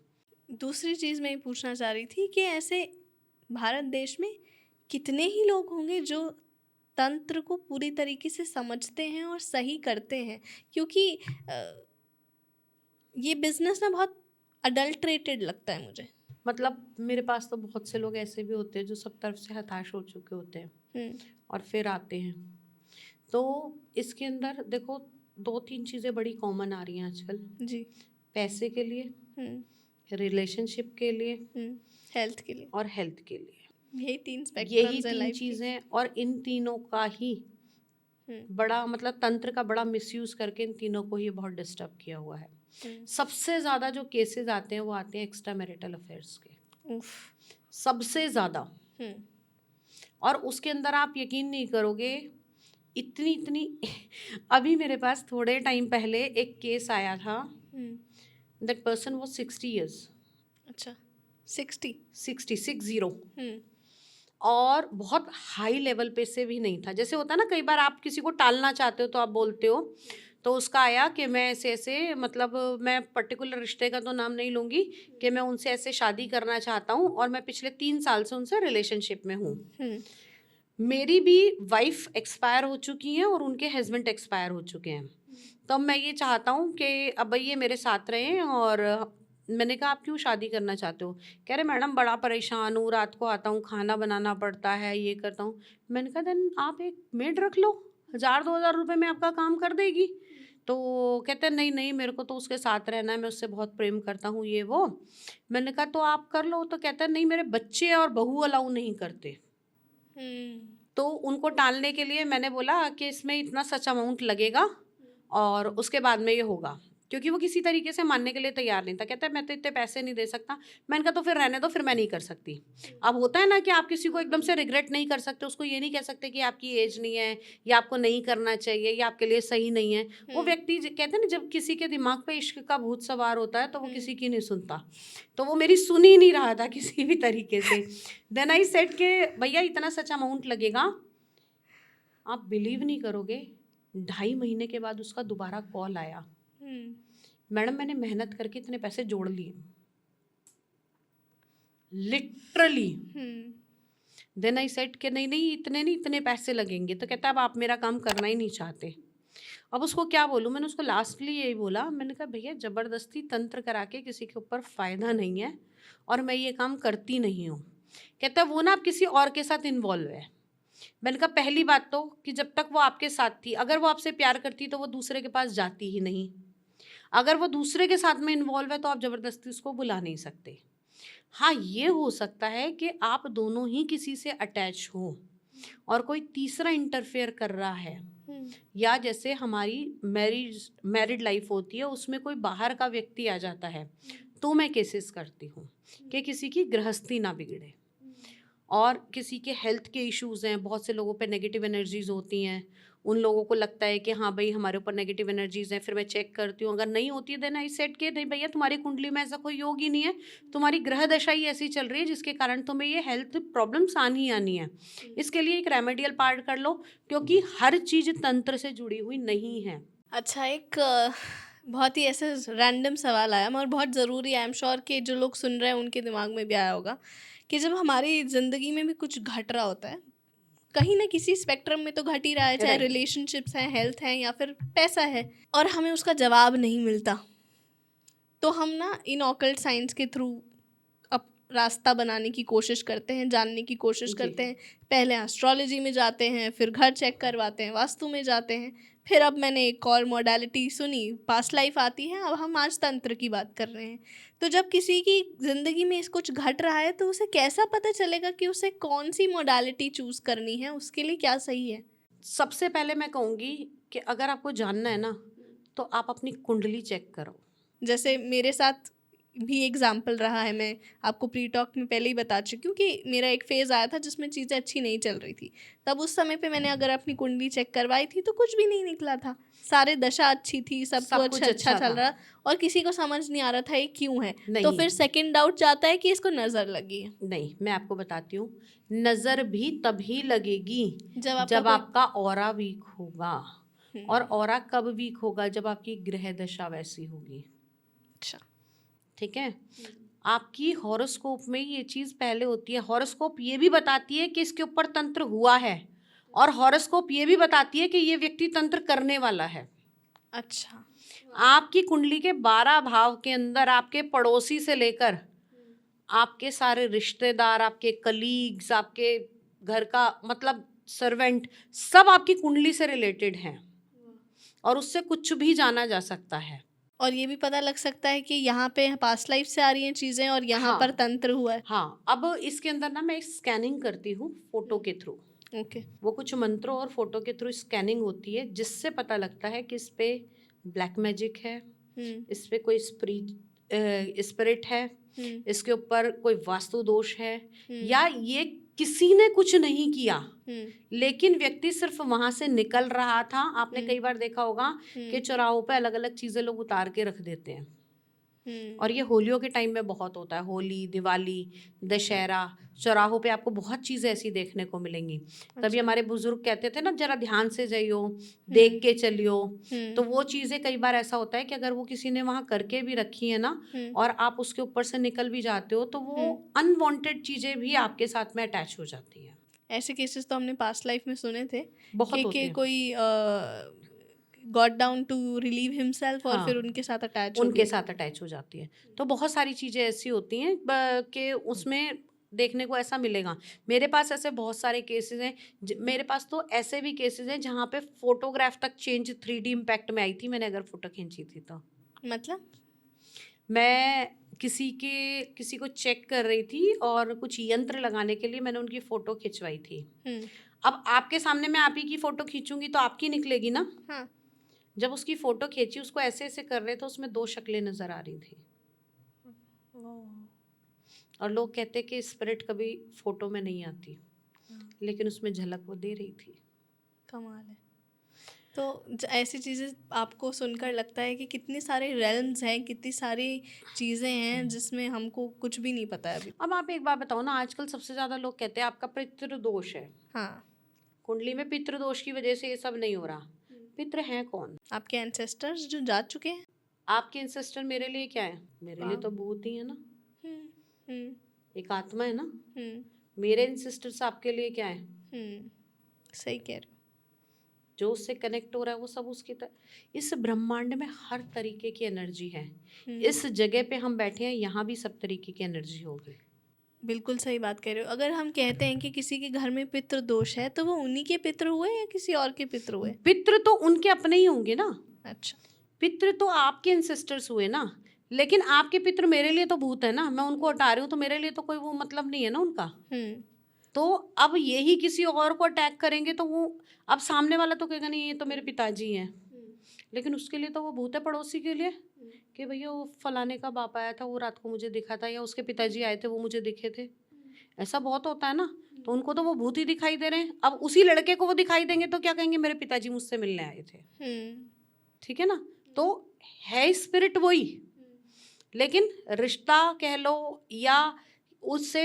Speaker 1: दूसरी चीज़ मैं ये पूछना चाह रही थी कि ऐसे भारत देश में कितने ही लोग होंगे जो तंत्र को पूरी तरीके से समझते हैं और सही करते हैं, क्योंकि ये बिजनेस ना बहुत अडल्ट्रेटेड लगता है मुझे।
Speaker 2: मतलब मेरे पास तो बहुत से लोग ऐसे भी होते हैं जो सब तरफ से हताश हो चुके होते हैं और फिर आते हैं। तो इसके अंदर देखो 2-3 चीज़ें बड़ी कॉमन आ रही हैं आजकल
Speaker 1: जी।
Speaker 2: पैसे के लिए, रिलेशनशिप के लिए,
Speaker 1: हेल्थ के लिए
Speaker 2: और हेल्थ के लिए।
Speaker 1: यही 3
Speaker 2: चीज़ें, और इन तीनों का ही बड़ा मतलब तंत्र का बड़ा मिसयूज़ करके इन तीनों को ही बहुत डिस्टर्ब किया हुआ है। सबसे ज़्यादा जो केसेस आते हैं वो आते हैं एक्स्ट्रा मैरिटल अफेयर्स के, सबसे ज़्यादा। और उसके अंदर आप यकीन नहीं करोगे, इतनी अभी मेरे पास थोड़े टाइम पहले एक केस आया था। That person was 60 years।
Speaker 1: अच्छा,
Speaker 2: 60 और बहुत हाई लेवल पे से भी नहीं था। जैसे होता है ना, कई बार आप किसी को टालना चाहते हो तो आप बोलते हो, तो उसका आया कि मैं ऐसे ऐसे, मतलब मैं पर्टिकुलर रिश्ते का तो नाम नहीं लूँगी, कि मैं उनसे ऐसे शादी करना चाहता हूँ और मैं पिछले 3 साल से उनसे रिलेशनशिप में हूँ। मेरी भी वाइफ एक्सपायर हो चुकी हैं और उनके हस्बैंड एक्सपायर हो चुके हैं। तो अब मैं ये चाहता हूँ कि अब भाई ये मेरे साथ रहें। और मैंने कहा आप क्यों शादी करना चाहते हो? कह रहे मैडम बड़ा परेशान हूँ, रात को आता हूँ खाना बनाना पड़ता है, ये करता हूँ। मैंने कहा देन आप एक मेड रख लो, 1000-2000 रुपये में आपका काम कर देगी। तो कहते हैं नहीं नहीं, मेरे को तो उसके साथ रहना है, मैं उससे बहुत प्रेम करता हूँ, ये वो। मैंने कहा तो आप कर लो। तो कहता है नहीं, मेरे बच्चे और बहू अलाउ नहीं करते। तो उनको टालने के लिए मैंने बोला कि इसमें इतना सच अमाउंट लगेगा और उसके बाद में ये होगा, क्योंकि वो किसी तरीके से मानने के लिए तैयार नहीं था। कहता है मैं तो इतने पैसे नहीं दे सकता। मैंने कहा तो फिर रहने दो, फिर मैं नहीं कर सकती। अब होता है ना कि आप किसी को एकदम से रिग्रेट नहीं कर सकते, उसको ये नहीं कह सकते कि आपकी एज नहीं है या आपको नहीं करना चाहिए या आपके लिए सही नहीं है। वो व्यक्ति कहते हैं ना, जब किसी के दिमाग पे इश्क का भूत सवार होता है तो वो किसी की नहीं सुनता। तो वो मेरी सुन ही नहीं रहा था किसी भी तरीके से। देन आई सेड के भैया इतना सच अमाउंट लगेगा। आप बिलीव नहीं करोगे, 2.5 महीने के बाद उसका दोबारा कॉल आया, मैडम मैंने मेहनत करके इतने पैसे जोड़ लिए, लिटरली। देन आई सेड कि नहीं नहीं, इतने नहीं, इतने पैसे लगेंगे। तो कहता अब आप मेरा काम करना ही नहीं चाहते। अब उसको क्या बोलूँ? मैंने उसको लास्टली यही बोला, मैंने कहा भैया ज़बरदस्ती तंत्र करा के किसी के ऊपर फ़ायदा नहीं है और मैं ये काम करती नहीं हूँ। कहता वो ना आप किसी और के साथ इन्वॉल्व है। मैंने कहा पहली बात तो कि जब तक वो आपके साथ थी, अगर वो आपसे प्यार करती तो वो दूसरे के पास जाती ही नहीं। अगर वो दूसरे के साथ में इन्वॉल्व है तो आप ज़बरदस्ती उसको बुला नहीं सकते। हाँ, ये हो सकता है कि आप दोनों ही किसी से अटैच हो और कोई तीसरा इंटरफेयर कर रहा है, या जैसे हमारी मैरिड लाइफ होती है उसमें कोई बाहर का व्यक्ति आ जाता है, तो मैं केसेस करती हूँ कि किसी की गृहस्थी ना बिगड़े। और किसी के हेल्थ के इश्यूज़ हैं, बहुत से लोगों पे नेगेटिव एनर्जीज़ होती हैं, उन लोगों को लगता है कि हाँ भाई हमारे ऊपर नेगेटिव एनर्जीज़ हैं, फिर मैं चेक करती हूँ, अगर नहीं होती है देन आई सेड के नहीं भैया तुम्हारी कुंडली में ऐसा कोई योग ही नहीं है, तुम्हारी ग्रह दशा ही ऐसी चल रही है जिसके कारण तुम्हें ये हेल्थ प्रॉब्लम्स आनी आनी है। इसके लिए एक रेमेडियल पार्ट कर लो, क्योंकि हर चीज़ तंत्र से जुड़ी हुई नहीं है।
Speaker 1: अच्छा, एक बहुत ही ऐसे रैंडम सवाल आया मगर बहुत ज़रूरी है, आई एम श्योर कि जो लोग सुन रहे हैं उनके दिमाग में भी आया होगा कि जब हमारी ज़िंदगी में भी कुछ घट रहा होता है, कहीं ना किसी स्पेक्ट्रम में तो घट ही रहा है, चाहे
Speaker 2: Right.
Speaker 1: रिलेशनशिप्स हैं, हेल्थ हैं या फिर पैसा है, और हमें उसका जवाब नहीं मिलता, तो हम ना इन ऑकल्ट साइंस के थ्रू अब रास्ता बनाने की कोशिश करते हैं, जानने की कोशिश करते हैं। पहले एस्ट्रोलॉजी में जाते हैं, फिर घर चेक करवाते हैं, वास्तु में जाते हैं, फिर अब मैंने एक और मॉडलिटी सुनी, पास्ट लाइफ आती है, अब हम आज तंत्र की बात कर रहे हैं। तो जब किसी की ज़िंदगी में कुछ घट रहा है तो उसे कैसा पता चलेगा कि उसे कौन सी मॉडलिटी चूज़ करनी है, उसके लिए क्या सही है?
Speaker 2: सबसे पहले मैं कहूँगी कि अगर आपको जानना है ना तो आप अपनी कुंडली चेक करो।
Speaker 1: जैसे मेरे साथ भी एग्जाम्पल रहा है, मैं आपको प्री टॉक में पहले ही बता चुकी हूँ कि मेरा एक फेज़ आया था जिसमें चीज़ें अच्छी नहीं चल रही थी। तब उस समय पे मैंने अगर अपनी कुंडली चेक करवाई थी तो कुछ भी नहीं निकला था, सारे दशा अच्छी थी, सब कुछ अच्छा चल रहा, और किसी को समझ नहीं आ रहा था ये क्यों है। तो फिर सेकंड डाउट जाता है कि इसको नज़र लगी है।
Speaker 2: नहीं, मैं आपको बताती हूँ, नज़र भी तभी लगेगी
Speaker 1: जब
Speaker 2: आपका ऑरा वीक होगा। और ऑरा कब वीक होगा? जब आपकी ग्रह दशा वैसी होगी।
Speaker 1: अच्छा,
Speaker 2: ठीक है। आपकी हॉरोस्कोप में ये चीज़ पहले होती है। हॉरोस्कोप ये भी बताती है कि इसके ऊपर तंत्र हुआ है, और हॉरोस्कोप ये भी बताती है कि ये व्यक्ति तंत्र करने वाला है।
Speaker 1: अच्छा,
Speaker 2: आपकी कुंडली के 12 भाव के अंदर आपके पड़ोसी से लेकर आपके सारे रिश्तेदार, आपके कलीग्स, आपके घर का मतलब सर्वेंट, सब आपकी कुंडली से रिलेटेड हैं और उससे कुछ भी जाना जा सकता है।
Speaker 1: और ये भी पता लग सकता है कि यहाँ पे पास्ट लाइफ से आ रही हैं चीज़ें और यहाँ पर तंत्र हुआ है।
Speaker 2: हाँ, अब इसके अंदर ना मैं स्कैनिंग करती हूँ फोटो के थ्रू।
Speaker 1: ओके।
Speaker 2: वो कुछ मंत्रों और फोटो के थ्रू स्कैनिंग होती है, जिससे पता लगता है कि इस पे ब्लैक मैजिक है, इस पे कोई स्पिरिट है, इसके ऊपर कोई वास्तु दोष है, या ये किसी ने कुछ नहीं किया लेकिन व्यक्ति सिर्फ वहां से निकल रहा था। आपने कई बार देखा होगा कि चौराहों पे अलग अलग चीजें लोग उतार के रख देते हैं, और ये होलियों के टाइम में बहुत होता है। होली, दिवाली, दशहरा, चौराहों पे आपको बहुत चीज़ें ऐसी देखने को मिलेंगी। तभी
Speaker 1: अच्छा।
Speaker 2: हमारे बुजुर्ग कहते थे ना, जरा ध्यान से जाइयो, देख के चलियो। तो वो चीज़ें कई बार ऐसा होता है कि अगर वो किसी ने वहाँ करके भी रखी है ना और आप उसके ऊपर से निकल भी जाते हो, तो वो अनवांटेड चीज़ें भी आपके साथ में अटैच हो जाती हैं।
Speaker 1: ऐसे केसेस तो हमने पास्ट लाइफ में सुने थे
Speaker 2: बहुत होते
Speaker 1: कि
Speaker 2: हैं।
Speaker 1: कोई got down to relieve himself और
Speaker 2: हाँ,
Speaker 1: फिर उनके साथ अटैच हो
Speaker 2: उनके
Speaker 1: गए।
Speaker 2: साथ अटैच हो जाती है। तो बहुत सारी चीज़ें ऐसी होती हैं कि उसमें देखने को ऐसा मिलेगा। मेरे पास ऐसे बहुत सारे केसेस हैं। मेरे पास तो ऐसे भी केसेस हैं जहाँ पे फोटोग्राफ तक चेंज 3D इम्पैक्ट में आई थी, मैंने अगर फोटो खींची थी तो।
Speaker 1: मतलब?
Speaker 2: मैं किसी को चेक कर रही थी और कुछ यंत्र लगाने के लिए मैंने उनकी फ़ोटो खिंचवाई थी। अब आपके सामने मैं आप ही की फ़ोटो खींचूंगी तो आपकी निकलेगी ना।
Speaker 1: हाँ।
Speaker 2: जब उसकी फ़ोटो खींची, उसको ऐसे ऐसे कर रहे थे, उसमें 2 शक्लें नज़र आ रही थी। और लोग कहते कि स्पिरिट कभी फ़ोटो में नहीं आती, लेकिन उसमें झलक वो दे रही थी।
Speaker 1: कमाल है। तो ऐसी चीज़ें आपको सुनकर लगता है कि कितने सारे रेल्म्स हैं, कितनी सारी चीज़ें हैं जिसमें हमको कुछ भी नहीं पता है अभी।
Speaker 2: अब आप एक बात बताओ ना, आजकल सबसे ज़्यादा लोग कहते हैं आपका पितृ दोष है।
Speaker 1: हाँ।
Speaker 2: कुंडली में पितृ दोष की वजह से ये सब नहीं हो रहा। पितृ हैं कौन?
Speaker 1: आपके एंसेस्टर्स जो जा चुके हैं।
Speaker 2: आपके एंसेस्टर मेरे लिए क्या है? मेरे लिए तो भूत ही है ना, एक आत्मा है ना। मेरे एंसेस्टर्स आपके लिए क्या है?
Speaker 1: सही कह रहे हो।
Speaker 2: जो उससे कनेक्ट हो रहा है वो सब उसकी इस ब्रह्मांड में हर तरीके की एनर्जी है। इस जगह पे हम बैठे हैं, यहाँ भी सब तरीके की एनर्जी होगी।
Speaker 1: बिल्कुल सही बात कह रहे हो। अगर हम कहते हैं कि किसी के घर में पितृ दोष है तो वो उन्हीं के पितृ हुए या किसी और के पितृ हुए?
Speaker 2: पितृ तो उनके अपने ही होंगे ना।
Speaker 1: अच्छा।
Speaker 2: पितृ तो आपके एंसेस्टर्स हुए ना, लेकिन आपके पितृ मेरे लिए तो भूत है ना। मैं उनको हटा रही हूँ तो मेरे लिए तो कोई वो मतलब नहीं है ना उनका। तो अब यही किसी और को अटैक करेंगे तो वो, अब सामने वाला तो कहेगा नहीं ये तो मेरे पिताजी हैं, लेकिन उसके लिए तो वो भूत है पड़ोसी के लिए कि भैया वो फलाने का बाप आया था, वो रात को मुझे दिखा था, या उसके पिताजी आए थे वो मुझे दिखे थे। ऐसा बहुत होता है ना। तो उनको तो वो भूत ही दिखाई दे रहे हैं। अब उसी लड़के को वो दिखाई देंगे तो क्या कहेंगे, मेरे पिताजी मुझसे मिलने आए थे। ठीक है ना। तो है स्पिरिट वही, लेकिन रिश्ता कह लो या उससे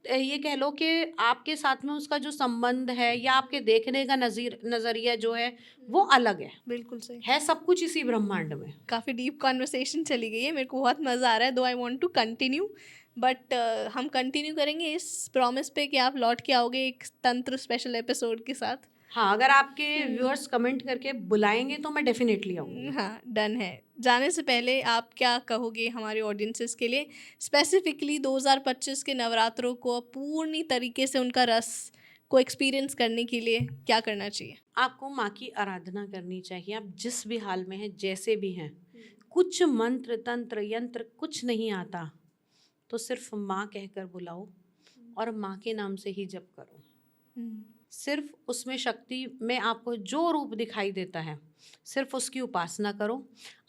Speaker 2: ये कह लो कि आपके साथ में उसका जो संबंध है या आपके देखने का नजरिया जो है वो अलग है।
Speaker 1: बिल्कुल सही
Speaker 2: है सब कुछ इसी ब्रह्मांड में।
Speaker 1: काफ़ी डीप कॉन्वर्सेशन चली गई है, मेरे को बहुत मज़ा आ रहा है। Though I want to continue, but हम कंटिन्यू करेंगे इस प्रॉमिस पे कि आप लौट के आओगे एक तंत्र स्पेशल एपिसोड के साथ।
Speaker 2: हाँ, अगर आपके व्यूअर्स कमेंट करके बुलाएंगे तो मैं डेफिनेटली आऊँगी।
Speaker 1: हाँ, डन है। जाने से पहले आप क्या कहोगे हमारे ऑडियंसेस के लिए, स्पेसिफिकली 2025 के नवरात्रों को पूर्ण तरीके से उनका रस को एक्सपीरियंस करने के लिए क्या करना चाहिए?
Speaker 2: आपको माँ की आराधना करनी चाहिए। आप जिस भी हाल में हैं, जैसे भी हैं, कुछ मंत्र तंत्र यंत्र कुछ नहीं आता, तो सिर्फ माँ कहकर बुलाओ और माँ के नाम से ही जप करो। सिर्फ उसमें शक्ति में आपको जो रूप दिखाई देता है, सिर्फ उसकी उपासना करो।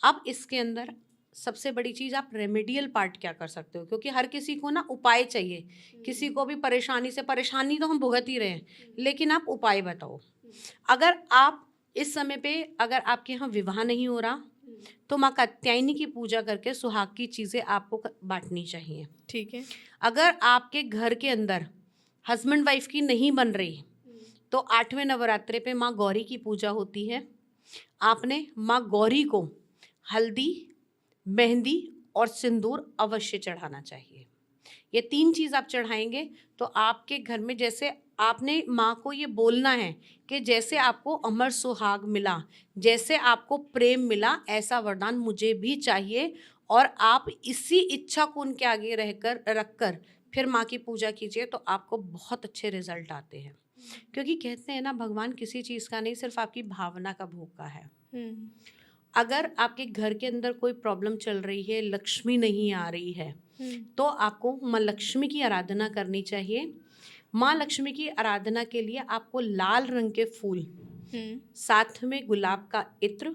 Speaker 2: अब इसके अंदर सबसे बड़ी चीज़, आप रेमेडियल पार्ट क्या कर सकते हो, क्योंकि हर किसी को ना उपाय चाहिए। किसी को भी परेशानी तो हम भुगत ही रहे हैं, लेकिन आप उपाय बताओ। अगर आप इस समय पे, अगर आपके यहाँ विवाह नहीं हो रहा, तो माँ कात्यायनी की पूजा करके सुहाग की चीज़ें आपको बांटनी चाहिए।
Speaker 1: ठीक है।
Speaker 2: अगर आपके घर के अंदर हस्बैंड वाइफ की नहीं बन रही, तो 8वें नवरात्रे पे माँ गौरी की पूजा होती है। आपने माँ गौरी को हल्दी, मेहंदी और सिंदूर अवश्य चढ़ाना चाहिए। ये 3 चीज़ आप चढ़ाएंगे तो आपके घर में, जैसे आपने माँ को ये बोलना है कि जैसे आपको अमर सुहाग मिला, जैसे आपको प्रेम मिला, ऐसा वरदान मुझे भी चाहिए। और आप इसी इच्छा को उनके आगे रखकर फिर माँ की पूजा कीजिए, तो आपको बहुत अच्छे रिजल्ट आते हैं। क्योंकि कहते हैं ना, भगवान किसी चीज़ का नहीं, सिर्फ आपकी भावना का भूखा है। अगर आपके घर के अंदर कोई प्रॉब्लम चल रही है, लक्ष्मी नहीं आ रही है, तो आपको माँ लक्ष्मी की आराधना करनी चाहिए। माँ लक्ष्मी की आराधना के लिए आपको लाल रंग के फूल, साथ में गुलाब का इत्र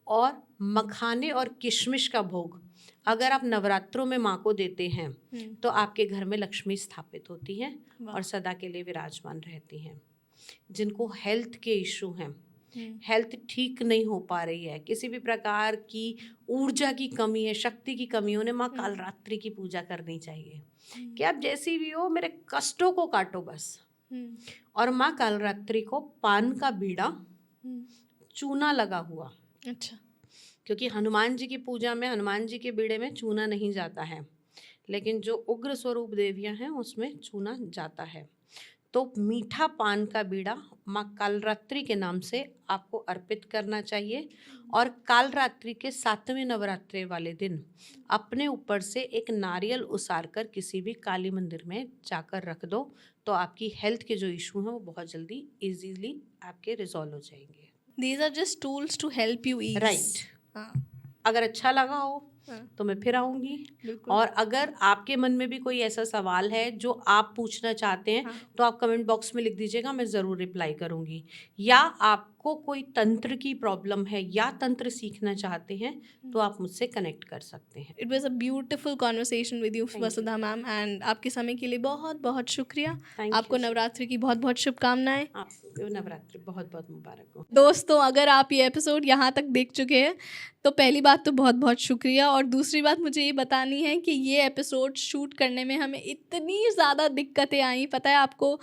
Speaker 2: और मखाने और किशमिश का भोग अगर आप नवरात्रों में माँ को देते हैं, तो आपके घर में लक्ष्मी स्थापित होती हैं और सदा के लिए विराजमान रहती हैं। जिनको हेल्थ के इशू हैं, हेल्थ ठीक नहीं हो पा रही है, किसी भी प्रकार की ऊर्जा की कमी है, शक्ति की कमी है, उन्हें माँ कालरात्रि की पूजा करनी चाहिए कि आप जैसी भी हो मेरे कष्टों को काटो बस। और माँ कालरात्रि को पान का बीड़ा, चूना लगा हुआ,
Speaker 1: अच्छा,
Speaker 2: क्योंकि हनुमान जी की पूजा में हनुमान जी के बीड़े में चूना नहीं जाता है, लेकिन जो उग्र स्वरूप देवियां हैं उसमें चूना जाता है। तो मीठा पान का बीड़ा माँ कालरात्रि के नाम से आपको अर्पित करना चाहिए। और कालरात्रि के 7वें नवरात्रि वाले दिन अपने ऊपर से एक नारियल उसार कर किसी भी काली मंदिर में जाकर रख दो, तो आपकी हेल्थ के जो इशू हैं वो बहुत जल्दी इजीली आपके रिजॉल्व हो जाएंगे।
Speaker 1: These are just tools to help you ease.
Speaker 2: Right.
Speaker 1: हाँ,
Speaker 2: अगर अच्छा लगा हो
Speaker 1: हाँ,
Speaker 2: तो मैं फिर आऊँगी।
Speaker 1: बिल्कुल।
Speaker 2: और अगर आपके मन में भी कोई ऐसा सवाल है जो आप पूछना चाहते हैं,
Speaker 1: हाँ,
Speaker 2: तो आप कमेंट बॉक्स में लिख दीजिएगा, मैं ज़रूर रिप्लाई करूँगी। या आपको कोई तंत्र की प्रॉब्लम है या तंत्र सीखना चाहते हैं तो आप मुझसे कनेक्ट कर सकते हैं।
Speaker 1: It was a beautiful conversation with you
Speaker 2: Thank you.
Speaker 1: Vasudha ma'am, and आपके समय के लिए बहुत बहुत शुक्रिया।
Speaker 2: Thank
Speaker 1: आपको
Speaker 2: you.
Speaker 1: नवरात्रि की बहुत बहुत शुभकामनाएं।
Speaker 2: आपको नवरात्रि बहुत बहुत मुबारक हो।
Speaker 1: दोस्तों, अगर आप ये एपिसोड यहाँ तक देख चुके हैं तो पहली बात तो बहुत बहुत शुक्रिया, और दूसरी बात मुझे ये बतानी है कि ये एपिसोड शूट करने में हमें इतनी ज़्यादा दिक्कतें आई। पता है आपको,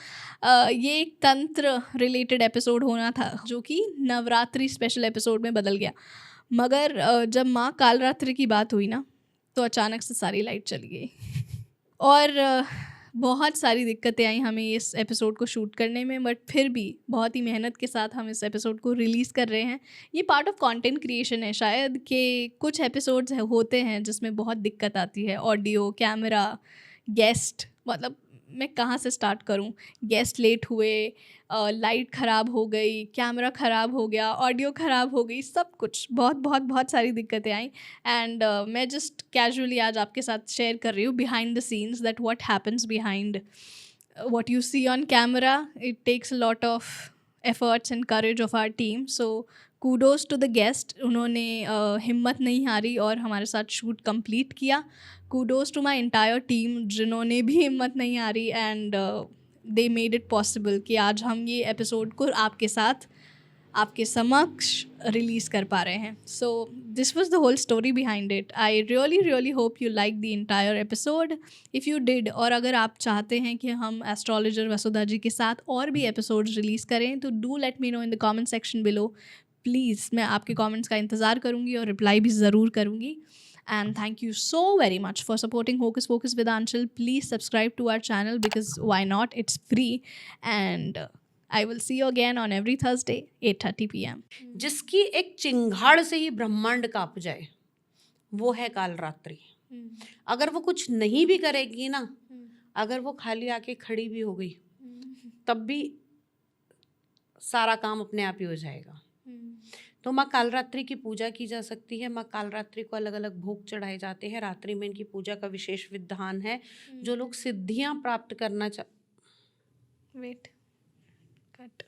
Speaker 1: ये एक तंत्र रिलेटेड एपिसोड होना था जो कि नवरात्रि स्पेशल एपिसोड में बदल गया, मगर जब माँ कालरात्रि की बात हुई ना तो अचानक से सारी लाइट चली गई और बहुत सारी दिक्कतें आई हमें इस एपिसोड को शूट करने में, बट फिर भी बहुत ही मेहनत के साथ हम इस एपिसोड को रिलीज़ कर रहे हैं। ये पार्ट ऑफ कंटेंट क्रिएशन है शायद, कि कुछ एपिसोड्स होते हैं जिसमें बहुत दिक्कत आती है, ऑडियो, कैमरा, गेस्ट, मतलब मैं कहाँ से स्टार्ट करूँ। गेस्ट लेट हुए, लाइट ख़राब हो गई, कैमरा ख़राब हो गया, ऑडियो ख़राब हो गई, सब कुछ बहुत बहुत बहुत सारी दिक्कतें आई। एंड मैं जस्ट कैजुअली आज आपके साथ शेयर कर रही हूँ behind the scenes, that what happens behind what you see on camera. It takes a lot of efforts and courage of our team. So kudos to the guest, उन्होंने हिम्मत नहीं हारी और हमारे साथ शूट कंप्लीट किया। kudos to my entire team जिन्होंने भी हिम्मत नहीं हारी and they made it possible कि आज हम ये एपिसोड को आपके साथ, आपके समक्ष रिलीज़ कर पा रहे हैं। So this was the whole story behind it. I really hope you like the entire episode. If you did, और अगर आप चाहते हैं कि हम एस्ट्रोलॉजर वसुधा जी के साथ और भी एपिसोड्स रिलीज़ करें तो do let me know in the comment section below please. मैं आपके कमेंट्स का इंतज़ार करूँगी और रिप्लाई भी ज़रूर करूँगी। And thank you so very much for supporting Hocus Pocus with Anshul. Please subscribe to our channel because why not? It's free. And I will see you again on every Thursday, 8:30 p.m.
Speaker 2: जिसकी एक चिंगाड़ से ही ब्रह्मांड काँप जाए वो है कालरात्रि। अगर वो कुछ नहीं भी करेगी ना, अगर वो खाली आके खड़ी भी हो गई तब भी सारा काम अपने आप ही हो जाएगा। तो माँ कालरात्रि की पूजा की जा सकती है। माँ कालरात्रि को अलग अलग भोग चढ़ाए जाते हैं। रात्रि में इनकी पूजा का विशेष विधान है। जो लोग सिद्धियाँ प्राप्त करना
Speaker 1: Wait. Cut.